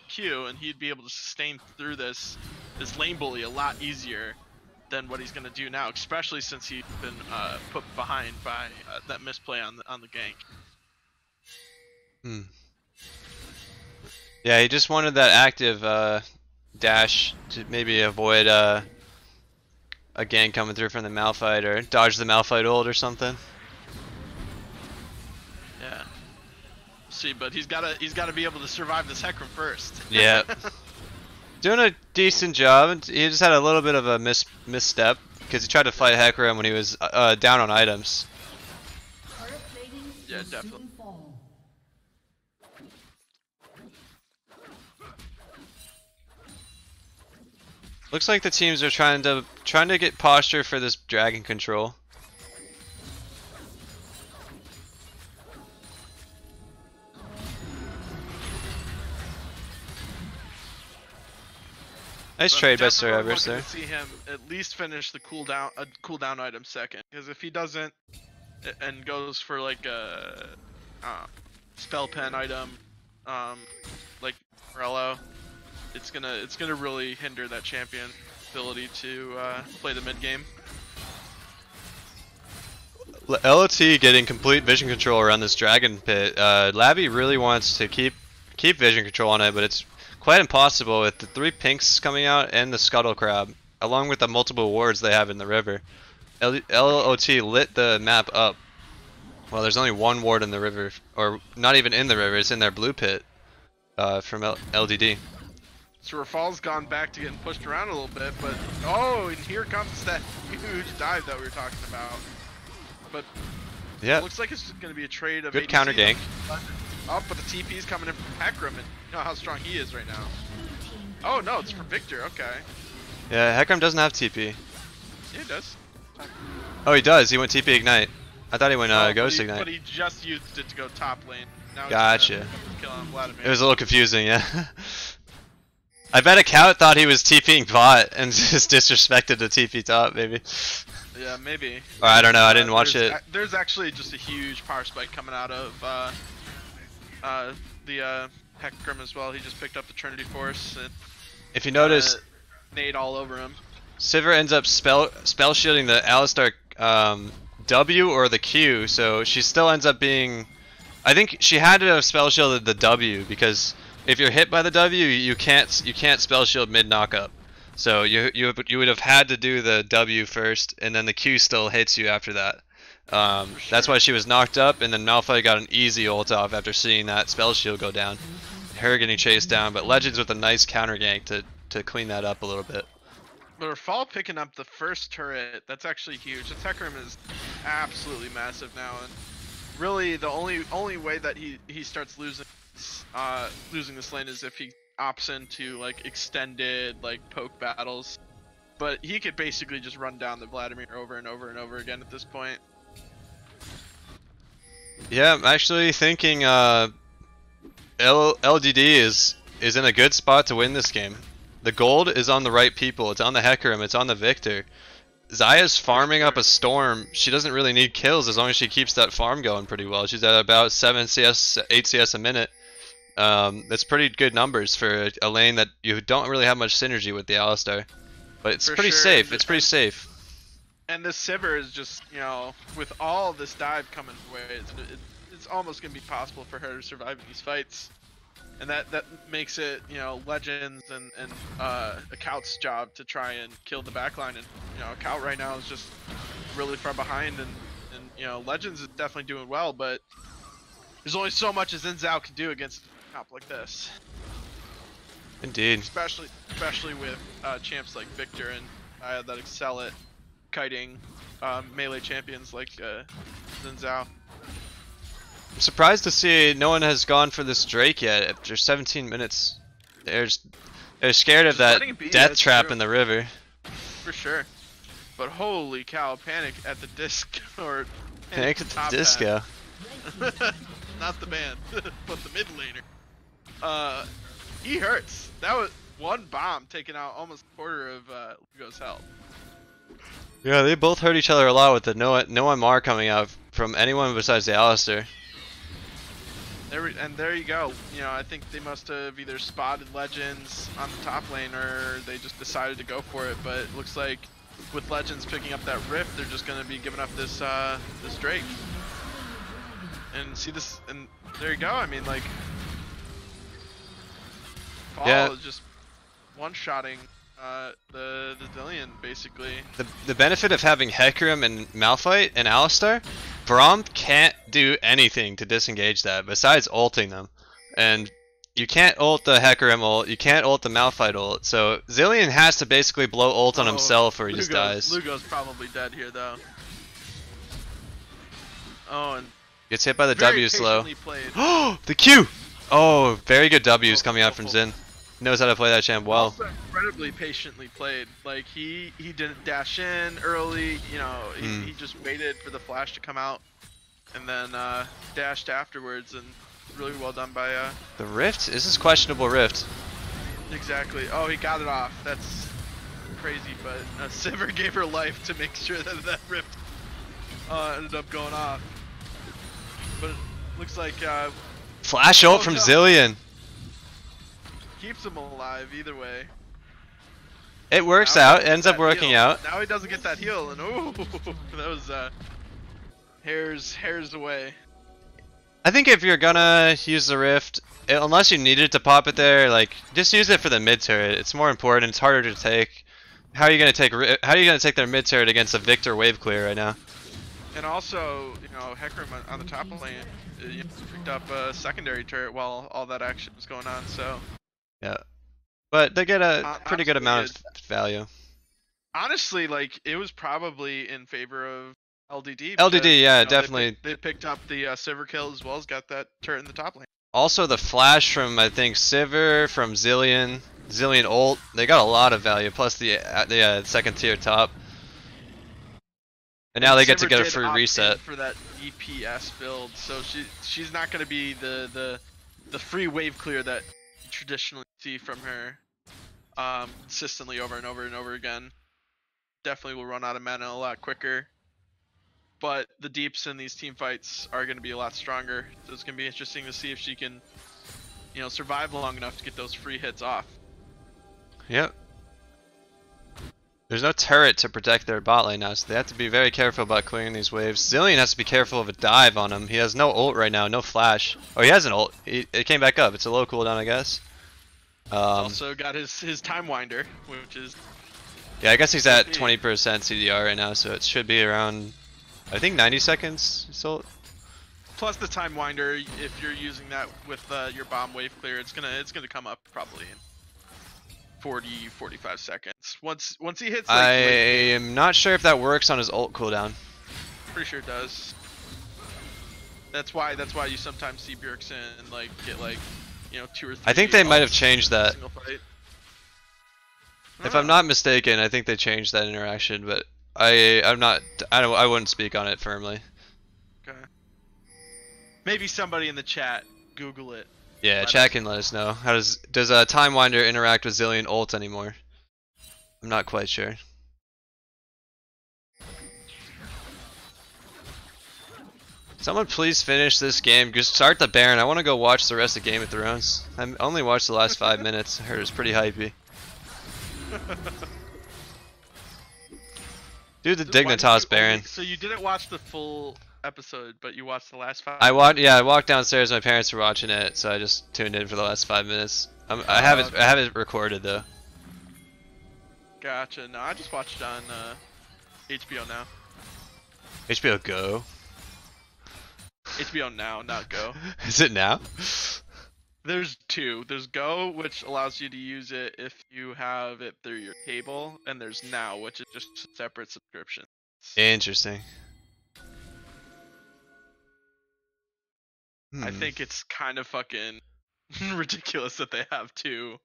Q, and he'd be able to sustain through this lane bully a lot easier than what he's gonna do now, especially since he's been put behind by that misplay on the gank.
Hmm. Yeah, he just wanted that active dash to maybe avoid a gang coming through from the Malphite, or dodge the Malphite ult or something.
Yeah. See, but he's gotta be able to survive this Hecarim first.
Yeah. Doing a decent job. He just had a little bit of a misstep because he tried to fight Hecarim when he was down on items.
Yeah, definitely.
Looks like the teams are trying to get posture for this dragon control. Nice trade by Sir Evers there.
To see him at least finish the cooldown item second, because if he doesn't and goes for like a spell pen item, like Morello, it's gonna really hinder that champion ability to play the mid game.
LOT getting complete vision control around this dragon pit. Labby really wants to keep vision control on it, but it's quite impossible with the 3 pinks coming out and the scuttle crab, along with the multiple wards they have in the river. LOT lit the map up. Well, there's only 1 ward in the river, or not even in the river, it's in their blue pit from LDD.
So Rafal's gone back to getting pushed around a little bit, but oh, and here comes that huge dive that we were talking about. But
yeah,
it looks like it's going to be a trade of
good
ADC.
counter gank.
Oh, but the TP's coming in from Hecarim, and you know how strong he is right now. Oh no, it's for Victor. Okay.
Yeah, Hecarim doesn't have TP.
Yeah, he does.
Oh, he does. He went TP Ignite. I thought he went Ghost Ignite.
But he just used it to go top lane. Now
Gotcha.
Kill on Vladimir.
It was a little confusing, yeah. I bet Account thought he was TPing bot and just disrespected the TP top, maybe.
Yeah, maybe.
Or I don't know, I didn't watch it.
There's actually just a huge power spike coming out of the Hecarim as well. He just picked up the Trinity Force and
if you notice,
nade all over him.
Sivir ends up spell shielding the Alistar W or the Q, so she still ends up being. I think she had to have spell shielded the W, because if you're hit by the W, you can't spell shield mid knockup. So you would have had to do the W first, and then the Q still hits you after that.
Sure.
That's why she was knocked up, and then Malphite got an easy ult off after seeing that spell shield go down. Her getting chased down, but Legends with a nice counter gank to clean that up a little bit.
But Rafal picking up the first turret, that's actually huge. The Hecarim is absolutely massive now, and really the only way that he starts losing this lane is if he opts into like extended like poke battles. But he could basically just run down the Vladimir over and over and over again at this point.
Yeah, I'm actually thinking LDD is in a good spot to win this game. The gold is on the right people. It's on the Hecarim. It's on the Victor. Zaya's
For
farming up
sure.
a storm. She doesn't really need kills as long as she keeps that farm going pretty well. She's at about 7 CS, 8 CS a minute. That's pretty good numbers for a lane that you don't really have much synergy with the Alistar. But it's
For
pretty
sure.
safe. It's pretty safe.
And the Sivir is just, with all this dive coming her way, it's almost going to be possible for her to survive in these fights. And that makes it, Legends and Accout's job to try and kill the backline. And, Accout right now is just really far behind. And Legends is definitely doing well, but there's only so much as Zhao can do against a comp like this.
Indeed.
Especially with champs like Victor and that excel at kiting melee champions like Xin Zhao.
I'm surprised to see no one has gone for this Drake yet after 17 minutes. They're scared of
Just
that
letting it be,
death
that's
trap
true.
in the river.
For sure. But holy cow, Panic at the disc or
Panic at the
top
disco.
hat. Not the band, but the mid laner. He hurts. That was one bomb taking out almost a quarter of Lugo's health.
Yeah, they both hurt each other a lot with the no MR coming out from anyone besides the Alistar.
There you go. I think they must have either spotted Legends on the top lane or they just decided to go for it. But it looks like with Legends picking up that rift, they're just going to be giving up this this Drake. And see this, and there you go. I mean, like, Paul
Yeah.
is just one-shotting the Zillion basically.
The benefit of having Hecarim and Malphite and Alistar, Braum can't do anything to disengage that besides ulting them. And you can't ult the Hecarim ult, you can't ult the Malphite ult, so Zillion has to basically blow ult on himself or he just dies.
Lugo's probably dead here though. Oh, and
Gets hit by the
very
W slow.
patiently played.
Oh, the Q! Oh, very good W's coming out from Xin. Knows how to play that champ well.
Also incredibly patiently played. Like he didn't dash in early. He just waited for the flash to come out, and then dashed afterwards. And really well done by
The Rift? This is questionable Rift.
Exactly. Oh, he got it off. That's crazy. But Sivir gave her life to make sure that rift ended up going off. But it looks like
Flash ult from
no.
Zillion.
Keeps him alive either way.
It works
Now he
out,
doesn't
ends
get
up
that
working
heal.
out.
Now he doesn't get that heal, and ooh, that was hairs away.
I think if you're gonna use the Rift, unless you needed to pop it there, like just use it for the mid turret. It's more important. It's harder to take. How are you gonna take their mid turret against a Victor wave clear right now?
And also, Hecarim on the top lane picked up a secondary turret while all that action was going on. So
Yeah, but they get a pretty good amount of value.
honestly, like it was probably in favor of LDD.
LDD, yeah, definitely.
They picked up the Sivir kill as well as got that turret in the top lane.
Also, the flash from I think Sivir, from Zillion ult, they got a lot of value. Plus the second tier top, and now they get to
Sivir
get a
did
free
opt in
reset.
for that EPS build, so she's not going to be the free wave clear that you traditionally see from her consistently over and over and over again. Definitely will run out of mana a lot quicker. But the deeps in these team fights are going to be a lot stronger, so it's going to be interesting to see if she can, survive long enough to get those free hits off.
Yep. There's no turret to protect their bot lane now, so they have to be very careful about clearing these waves. Zillion has to be careful of a dive on him. He has no ult right now, no flash. Oh, he has an ult. It came back up. It's a low cooldown, I guess.
Also got his time winder, which is...
Yeah, I guess he's at 20% CDR right now, so it should be around, I think, 90 seconds. So
plus the time winder, if you're using that with your bomb wave clear, it's gonna come up probably in 40-45 seconds. Once he hits, like,
I am not sure if that works on his ult cooldown.
pretty sure it does. That's why you sometimes see Bjergsen like get like 2 or 3.
I think they might have changed that.
Single fight.
If I'm not mistaken, I think they changed that interaction, but I wouldn't speak on it firmly.
Okay. Maybe somebody in the chat Google it.
Yeah,
Let
chat
us
can
know.
let us know. How does Time Winder interact with Zillion ult anymore? I'm not quite sure. Someone please finish this game. Just start the Baron. I want to go watch the rest of Game of Thrones. I only watched the last 5 minutes. I heard it was pretty hypey. Do the Dignitas Baron.
So you didn't watch the full episode, but you watched the last 5
Yeah, I walked downstairs. My parents were watching it, so I just tuned in for the last 5 minutes. I have it recorded though.
Gotcha. No, I just watched it on HBO Now.
HBO Go.
HBO Now, not Go.
Is it now?
There's two. There's Go, which allows you to use it if you have it through your cable, and there's Now, which is just a separate subscription.
Interesting.
I think it's kind of fucking ridiculous that they have two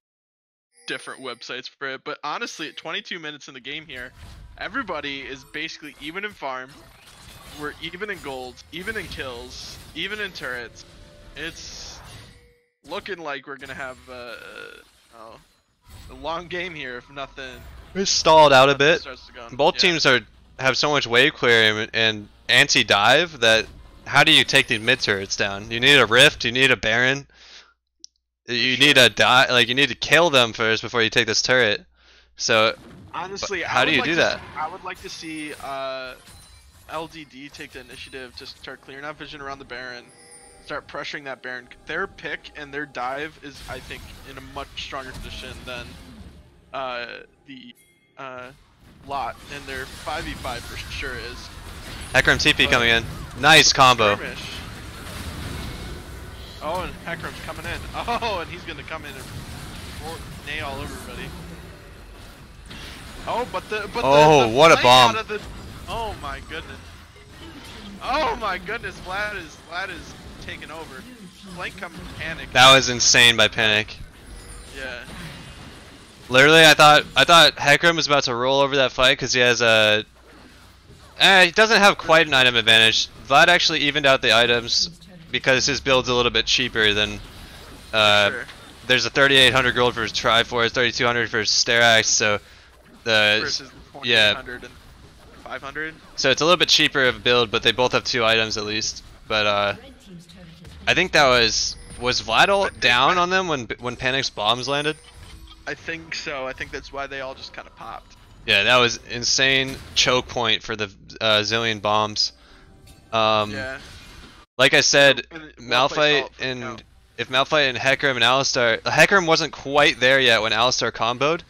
different websites for it. But honestly, at 22 minutes in the game here, everybody is basically even in farm. We're even in gold, even in kills, even in turrets. It's looking like we're gonna have a long game here if nothing.
It's stalled out a bit. Both
Yeah.
teams have so much wave clear and anti-dive that how do you take these mid turrets down? You need a rift. You need a Baron. You need a you need to kill them first before you take this turret. So
honestly,
how do you do that?
I would like to see LDD take the initiative to start clearing out vision around the Baron, start pressuring that Baron. Their pick and their dive is, I think, in a much stronger position than the lot, and their 5v5 for sure is.
Hecarim TP coming in. Nice combo.
Skirmish. Oh, and Hecarim's coming in. Oh, and he's gonna come in and nail all over everybody. Oh, but the
what a
flank
bomb!
out of the, oh my goodness! Oh my goodness! Vlad is taking over. Flank coming from Panic.
That was insane by Panic.
Yeah.
Literally, I thought Hecarim was about to roll over that fight because he has a. He doesn't have quite an item advantage. Vlad actually evened out the items because his build's a little bit cheaper than.
Sure.
There's a 3,800 gold for his Triforce, 3,200 for his Sterax, so
versus 4,800 and 500.
So it's a little bit cheaper of a build, but they both have 2 items at least. But I think that was Vlad ult down on them when Panic's bombs landed.
I think so. I think that's why they all just kind of popped.
Yeah, that was insane choke point for the Zillion bombs.
Yeah.
Like I said,
Well
Malphite and if Malphite and Hecarim and Alistar, Hecarim wasn't quite there yet when Alistar comboed,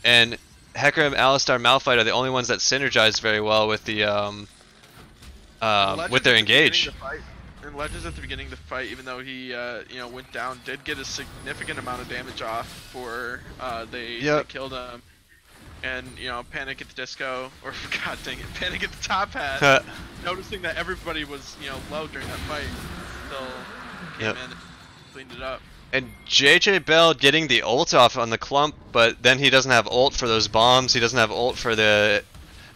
and Hecarim, Alistar, Malphite are the only ones that synergized very well with the with their engage.
And Legends at the beginning of the fight, even though he went down, did get a significant amount of damage off before they killed him. And Panic at the disco, or god dang it, Panic at the top hat, noticing that everybody was low during that fight, still came in and cleaned it up.
And JJ Bell getting the ult off on the clump, but then he doesn't have ult for those bombs. He doesn't have ult for the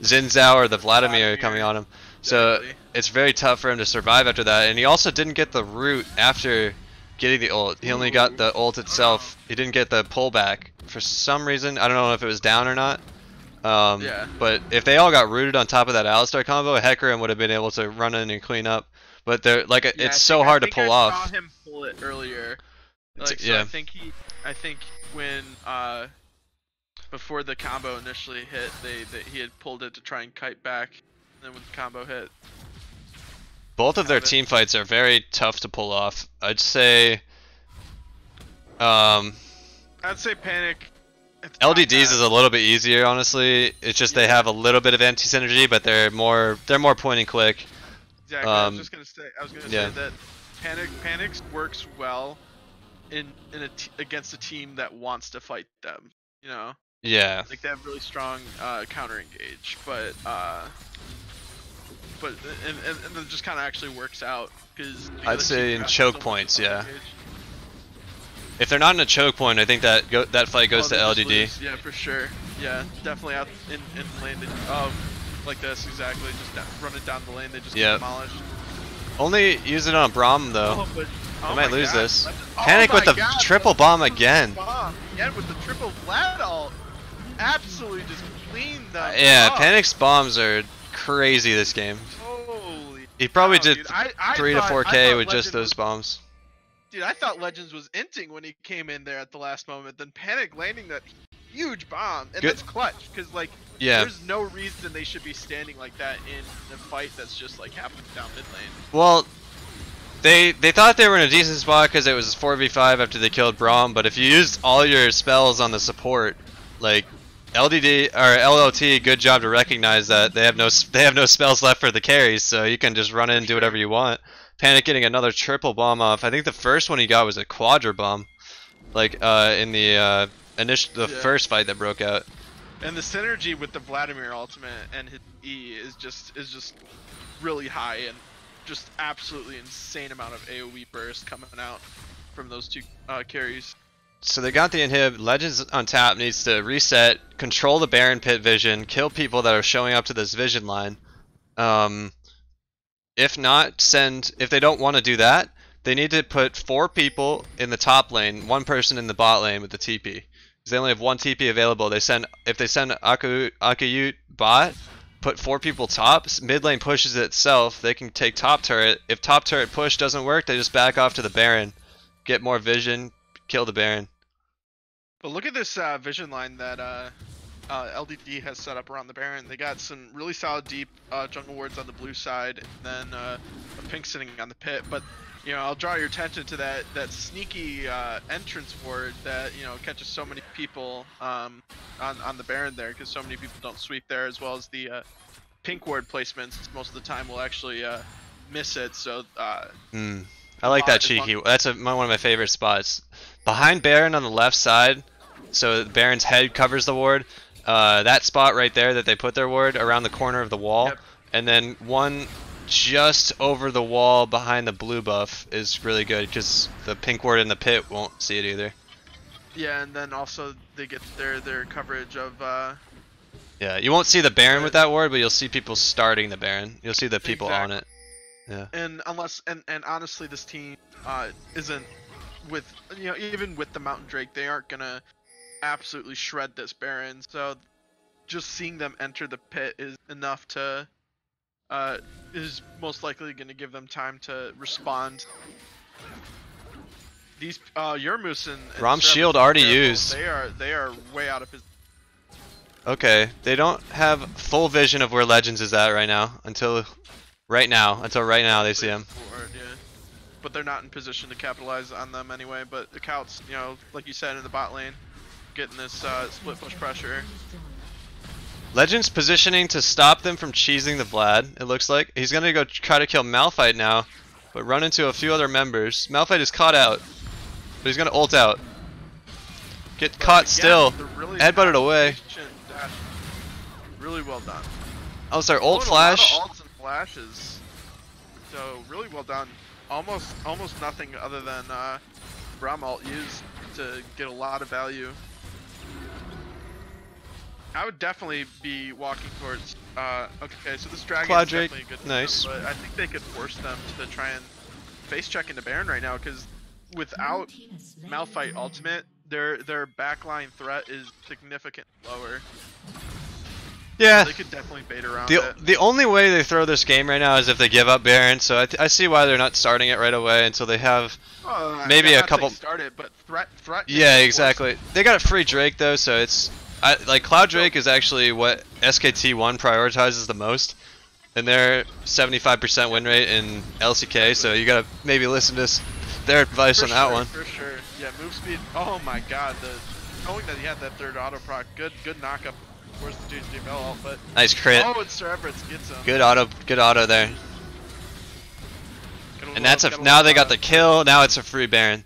Xin or the Vladimir coming on him. So it's very tough for him to survive after that. And he also didn't get the root after getting the ult. He only got the ult itself. He didn't get the pullback for some reason. I don't know if it was down or not. But if they all got rooted on top of that Alistar combo, Hecarim would have been able to run in and clean up. But they're like, it's so hard to pull off.
I saw him pull it earlier. Like, so
yeah.
I think when before the combo initially hit, he had pulled it to try and kite back, and then when the combo hit.
Both of their team fights are very tough to pull off. I'd say.
I'd say Panic.
LDDs is a little bit easier, honestly. It's just they have a little bit of anti-synergy, but they're more point and click.
Exactly. I was gonna say that Panic works well against a team that wants to fight them.
Yeah.
Like they have really strong counter engage, but it just kind of actually works out because
I'd say in choke points, yeah. If they're not in a choke point, I think that that fight goes to LDD.
Yeah, for sure. Yeah, definitely out in lane. Like this, exactly. Just running down the lane, they just get demolished.
Only use it on Braum though.
Oh, but
I
oh
might
my
lose
God.
this.
Legends-
Panic
oh
with
my
the
God,
triple bomb again.
Bomb again with the triple Vlad ult. Absolutely just cleaned them
Yeah,
up.
Panic's bombs are crazy this game.
Holy
He probably
cow,
did
dude. I
3 to
thought
4K with
Legend
just those
was,
bombs.
dude, I thought Legends was inting when he came in there at the last moment. Then Panic landing that huge bomb, and
Good.
that's clutch because like
Yeah.
there's no reason they should be standing like that in a fight that's just like happening down mid lane.
Well, they thought they were in a decent spot because it was 4v5 after they killed Braum, but if you used all your spells on the support, like LDD or LLT, good job to recognize that they have no spells left for the carries, so you can just run in and do whatever you want. Panic getting another triple bomb off. I think the first one he got was a quadra bomb, like in the first fight that broke out.
And the synergy with the Vladimir ultimate and his E is just really high, and just absolutely insane amount of AoE burst coming out from those two carries.
So they got the inhib. Legends on tap needs to reset, control the Baron pit vision, kill people that are showing up to this vision line. If not, if they don't want to do that, they need to put 4 people in the top lane, 1 person in the bot lane with the TP. Because they only have 1 TP available. If they send Akayut bot, put 4 people top, mid lane pushes it itself, they can take top turret. If top turret push doesn't work, they just back off to the Baron, get more vision, kill the Baron.
But look at this vision line that LDD has set up around the Baron. They got some really solid deep jungle wards on the blue side, and then a pink sitting on the pit. But you know, I'll draw your attention to that sneaky entrance ward that catches so many people on the Baron there, because so many people don't sweep there, as well as the pink ward placements most of the time will actually miss it. So
I like that cheeky. That's one of my favorite spots. Behind Baron on the left side, so Baron's head covers the ward. That spot right there that they put their ward around the corner of the wall,
Yep.
And then one just over the wall behind the blue buff is really good because the pink ward in the pit won't see it either.
Yeah, and then also they get their coverage of.
Yeah, you won't see the Baron with that ward, but you'll see people starting the Baron. You'll see the people on it. Yeah.
And honestly, this team isn't with even with the Mountain Drake, they aren't gonna absolutely shred this Baron. So just seeing them enter the pit is enough to is most likely gonna give them time to respond. These Yermus and
Braum's shield already used.
They are way out of his.
Okay, they don't have full vision of where Legends is at right now until right now they see him.
Yeah. But they're not in position to capitalize on them anyway. But the Couts, like you said, in the bot lane, getting this split push pressure.
Legends positioning to stop them from cheesing the Vlad, it looks like. He's gonna go try to kill Malphite now, but run into a few other members. Malphite is caught out, but he's gonna ult out. Get caught still.
Really
Headbutted away.
Really well done.
Oh, it's our ult flash.
A lot of ults and flashes. So really well done. Almost nothing other than Braum ult used to get a lot of value. I would definitely be walking towards. Okay, so this dragon is definitely a good
nice.
But I think they could force them to try and face check into Baron right now, because without Malphite ultimate, their backline threat is significantly lower.
Yeah,
so they could definitely bait around it.
The only way they throw this game right now is if they give up Baron. So I see why they're not starting it right away until they have maybe a couple.
Start it, but threat.
Yeah, exactly. They got a free Drake though, so it's like Cloud Drake is actually what SKT1 prioritizes the most, and they're 75% win rate in LCK. So you gotta maybe listen to their advice on that one.
For sure. Yeah, move speed. Oh my God, knowing that he had that third auto proc, good knockup. Where's the dude's ult, but
nice crit.
Oh, it's Sir Everett's gets him.
Good auto there. And that's now they got the kill. Now it's a free Baron.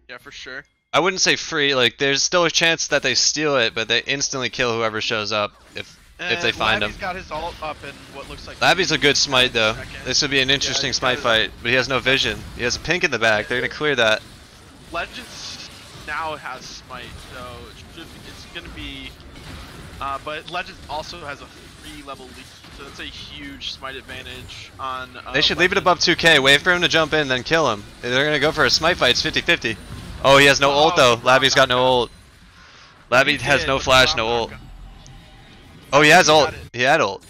Yeah, for sure.
I wouldn't say free. Like there's still a chance that they steal it, but they instantly kill whoever shows up if they find him.
Labby's got his ult up in what looks like.
Labby's a good smite though. This would be an interesting smite fight, but he has no vision. He has a pink in the back. They're gonna clear that.
Legends now has smite, so it's gonna be. But Legends also has a free level lead So that's a huge smite advantage on.
They should leave it
Legend.
above 2k, wait for him to jump in, then kill him. They're gonna go for a smite fight, it's 50-50. Oh, he has no ult though.
The Braum
Labby's got no
knockdown.
ult. Labby has
did,
no
but the
flash,
Braum
no ult.
knockdown.
Oh, he has ult.
got it.
He had ult.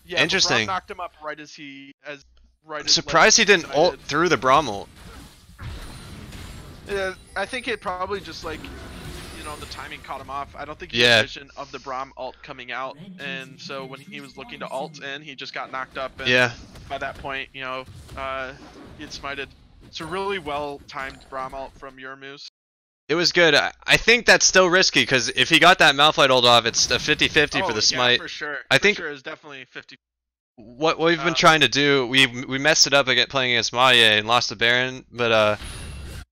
Yeah,
Interesting.
Braum knocked him up right as he right as
Surprised he
Legend
didn't ult
decided.
through the Braum ult.
Yeah, I think it probably just like, you know, the timing caught him off. I don't think he
Yeah.
had vision of the Braum ult coming out, and so when he was looking to ult in, he just got knocked up. And
Yeah.
by that point, you know, he had smited. It's a really well timed Braum ult from Yormus.
It was good. I think that's still risky because if he got that Malphite ult off, it's a 50-50 for the smite.
Yeah, for sure.
I think
sure, it's definitely 50.
what we've been trying to do, we messed it up again playing against Maye and lost the Baron, but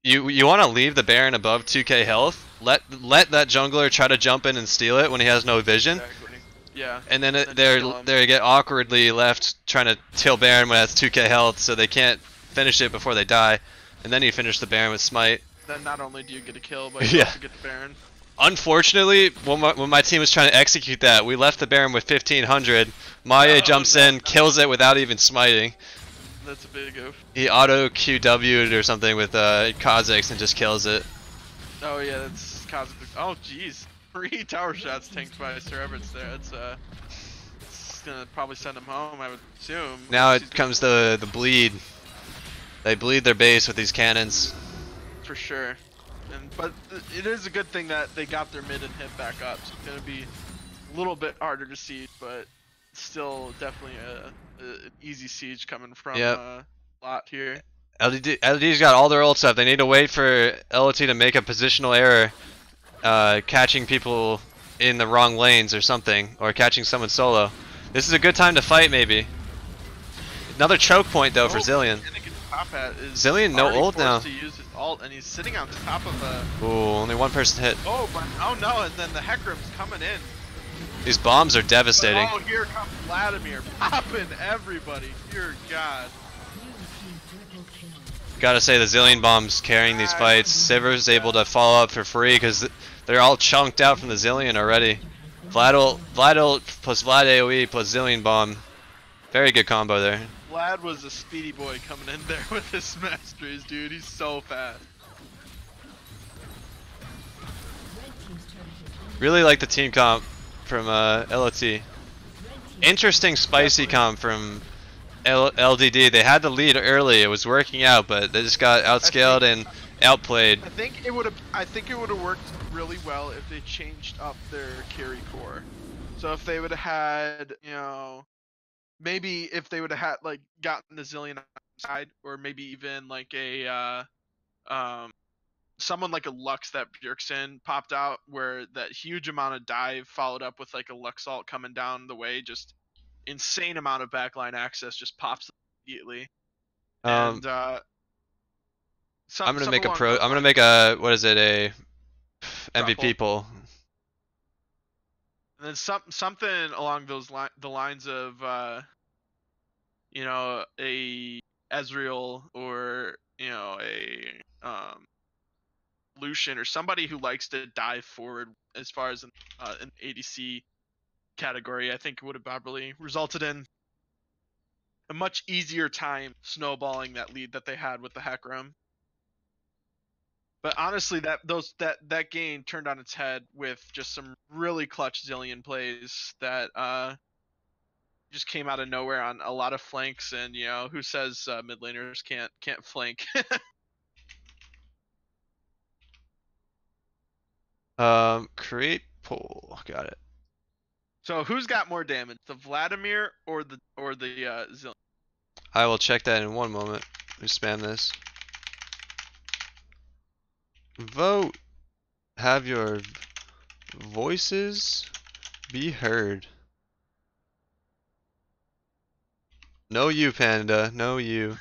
you want to leave the Baron above 2k health. Let that jungler try to jump in and steal it when he has no vision.
Exactly. Yeah.
And then
just kill him.
they get awkwardly left trying to kill Baron when it has 2k health, so they can't finish it before they die. And then you finish the Baron with smite.
Then not only do you get a kill, but you
Yeah.
also get the Baron.
Unfortunately, when my team was trying to execute that, we left the Baron with 1500. Maye jumps in, kills it without even smiting.
That's a big oof.
He auto QW'd or something with Kha'Zix and just kills it.
Oh yeah, that's cosmic. Oh jeez, 3 tower shots tanked by Sir Everett's there. It's gonna probably send him home, I would assume.
Now it comes the bleed. They bleed their base with these cannons.
For sure. But it is a good thing that they got their mid and hit back up. So it's gonna be a little bit harder to siege, but still definitely an easy siege coming from Lot here.
LDD's got all their ult stuff. They need to wait for LOT to make a positional error, catching people in the wrong lanes or something, or catching someone solo. This is a good time to fight, maybe. Another choke point though for Zilean. Zilean no ult now.
To use his ult, and he's sitting on top of a.
Ooh, only one person hit.
Oh, but oh no! And then the Hecarim's coming in.
These bombs are devastating.
But, oh, here comes Vladimir, popping everybody. Dear God.
Gotta say the Zilean bombs carrying these fights. Sivir's able to follow up for free because they're all chunked out from the Zilean already. Vlad ult plus Vlad AoE plus Zilean bomb. Very good combo there.
Vlad was a speedy boy coming in there with his masteries, dude. He's so fast.
Really like the team comp from LOT. Interesting spicy comp from LDD. They had the lead early. It was working out, but they just got outscaled and outplayed.
I think it would have worked really well if they changed up their carry core. So if they would have had, you know, maybe if they would have had like gotten the Zilean side, or maybe even like a someone like a Lux that Bjergsen popped out, where that huge amount of dive followed up with like a Lux ult coming down the way, just insane amount of backline access just pops immediately. And
I'm gonna make a what is it, a MVP poll.
And then something along those the lines of you know, a Ezreal, or you know, a Lucian, or somebody who likes to dive forward as far as an ADC category. I think would have probably resulted in a much easier time snowballing that lead that they had with the Hecarim. But honestly, that game turned on its head with just some really clutch Zilean plays that just came out of nowhere on a lot of flanks. And you know, who says mid laners can't flank?
Create poll. Got it.
So who's got more damage, the Vladimir or the Zilean?
I will check that in one moment. Let me spam this. Vote. Have your voices be heard. No you, Panda. No you.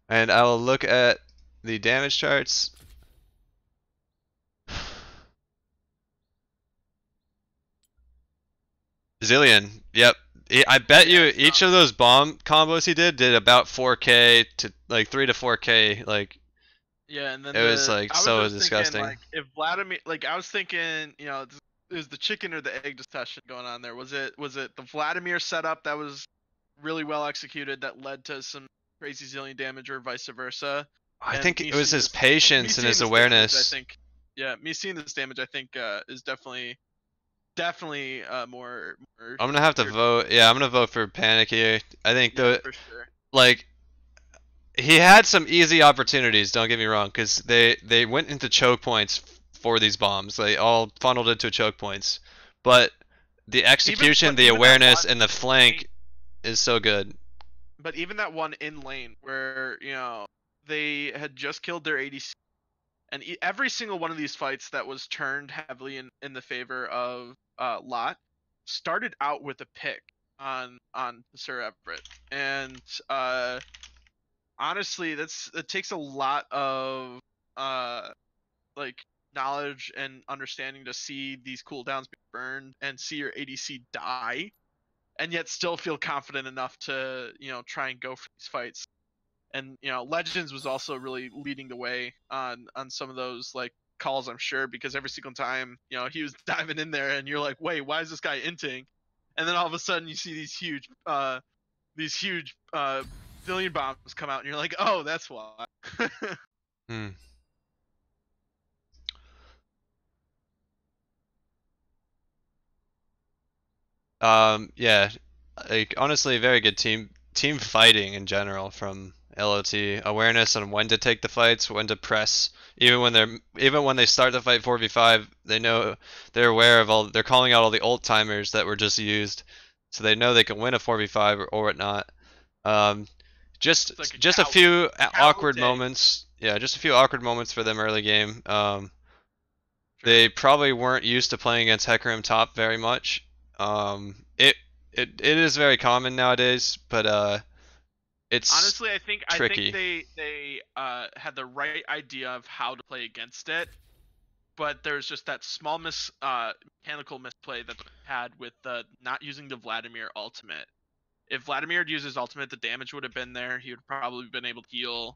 And I will look at the damage charts. Zilean. Yep. I bet you each of those bomb combos he did about 4k to like 3 to 4k. Like,
yeah, and then
it was like so disgusting.
Thinking, like, if Vladimir, like I was thinking, you know, is the chicken or the egg discussion going on there? Was it the Vladimir setup that was really well executed that led to some crazy zillion damage, or vice versa?
I
And
think it was his
me
patience and
seeing
his
this damage, I
awareness.
think, yeah, me seeing this damage, I think, is definitely more
I'm gonna have to
attributable
vote. Yeah, I'm gonna vote for Panic here. I think
yeah,
the
for sure.
like he had some easy opportunities. Don't get me wrong, because they went into choke points for these bombs. They all funneled into choke points, but the execution, the
Even that
awareness,
one
and the
in lane,
flank is so good.
but even that one in lane where they had just killed their ADC, and every single one of these fights that was turned heavily in the favor of Lot started out with a pick on Sir Everett, and honestly, it takes a lot of uh like knowledge and understanding to see these cooldowns be burned and see your ADC die, and yet still feel confident enough to try and go for these fights. And Legends was also really leading the way on some of those like calls, I'm sure, because every single time he was diving in there, and you're like, wait, why is this guy inting? And then all of a sudden you see these huge billion bombs come out, and you're like, oh, that's why.
Hmm. Yeah, like honestly, very good team fighting in general from LOT. Awareness on when to take the fights, when to press. Even when they start the fight 4v5, they know they're aware of all. They're calling out all the ult timers that were just used, so they know they can win a 4v5 or whatnot. Um,
It's like a
just a few awkward
Calote.
moments. Yeah, just a few awkward moments for them early game.
Sure.
They probably weren't used to playing against Hecarim top very much. It is very common nowadays, but it's
Honestly, I think
tricky.
they had the right idea of how to play against it, but there's just that small mechanical misplay that they had with not using the Vladimir ultimate. If Vladimir had used his ultimate, the damage would have been there. He would probably been able to heal,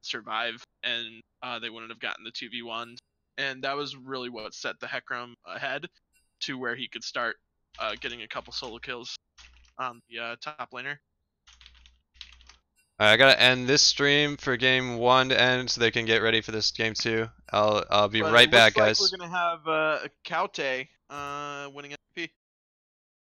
survive, and they wouldn't have gotten the 2v1. And that was really what set the Hecarim ahead to where he could start getting a couple solo kills on the top laner.
Alright, I gotta end this stream for game one to end so they can get ready for this game two. I'll be
But it
right
looks
back,
like we're
guys.
gonna have Caute winning MVP.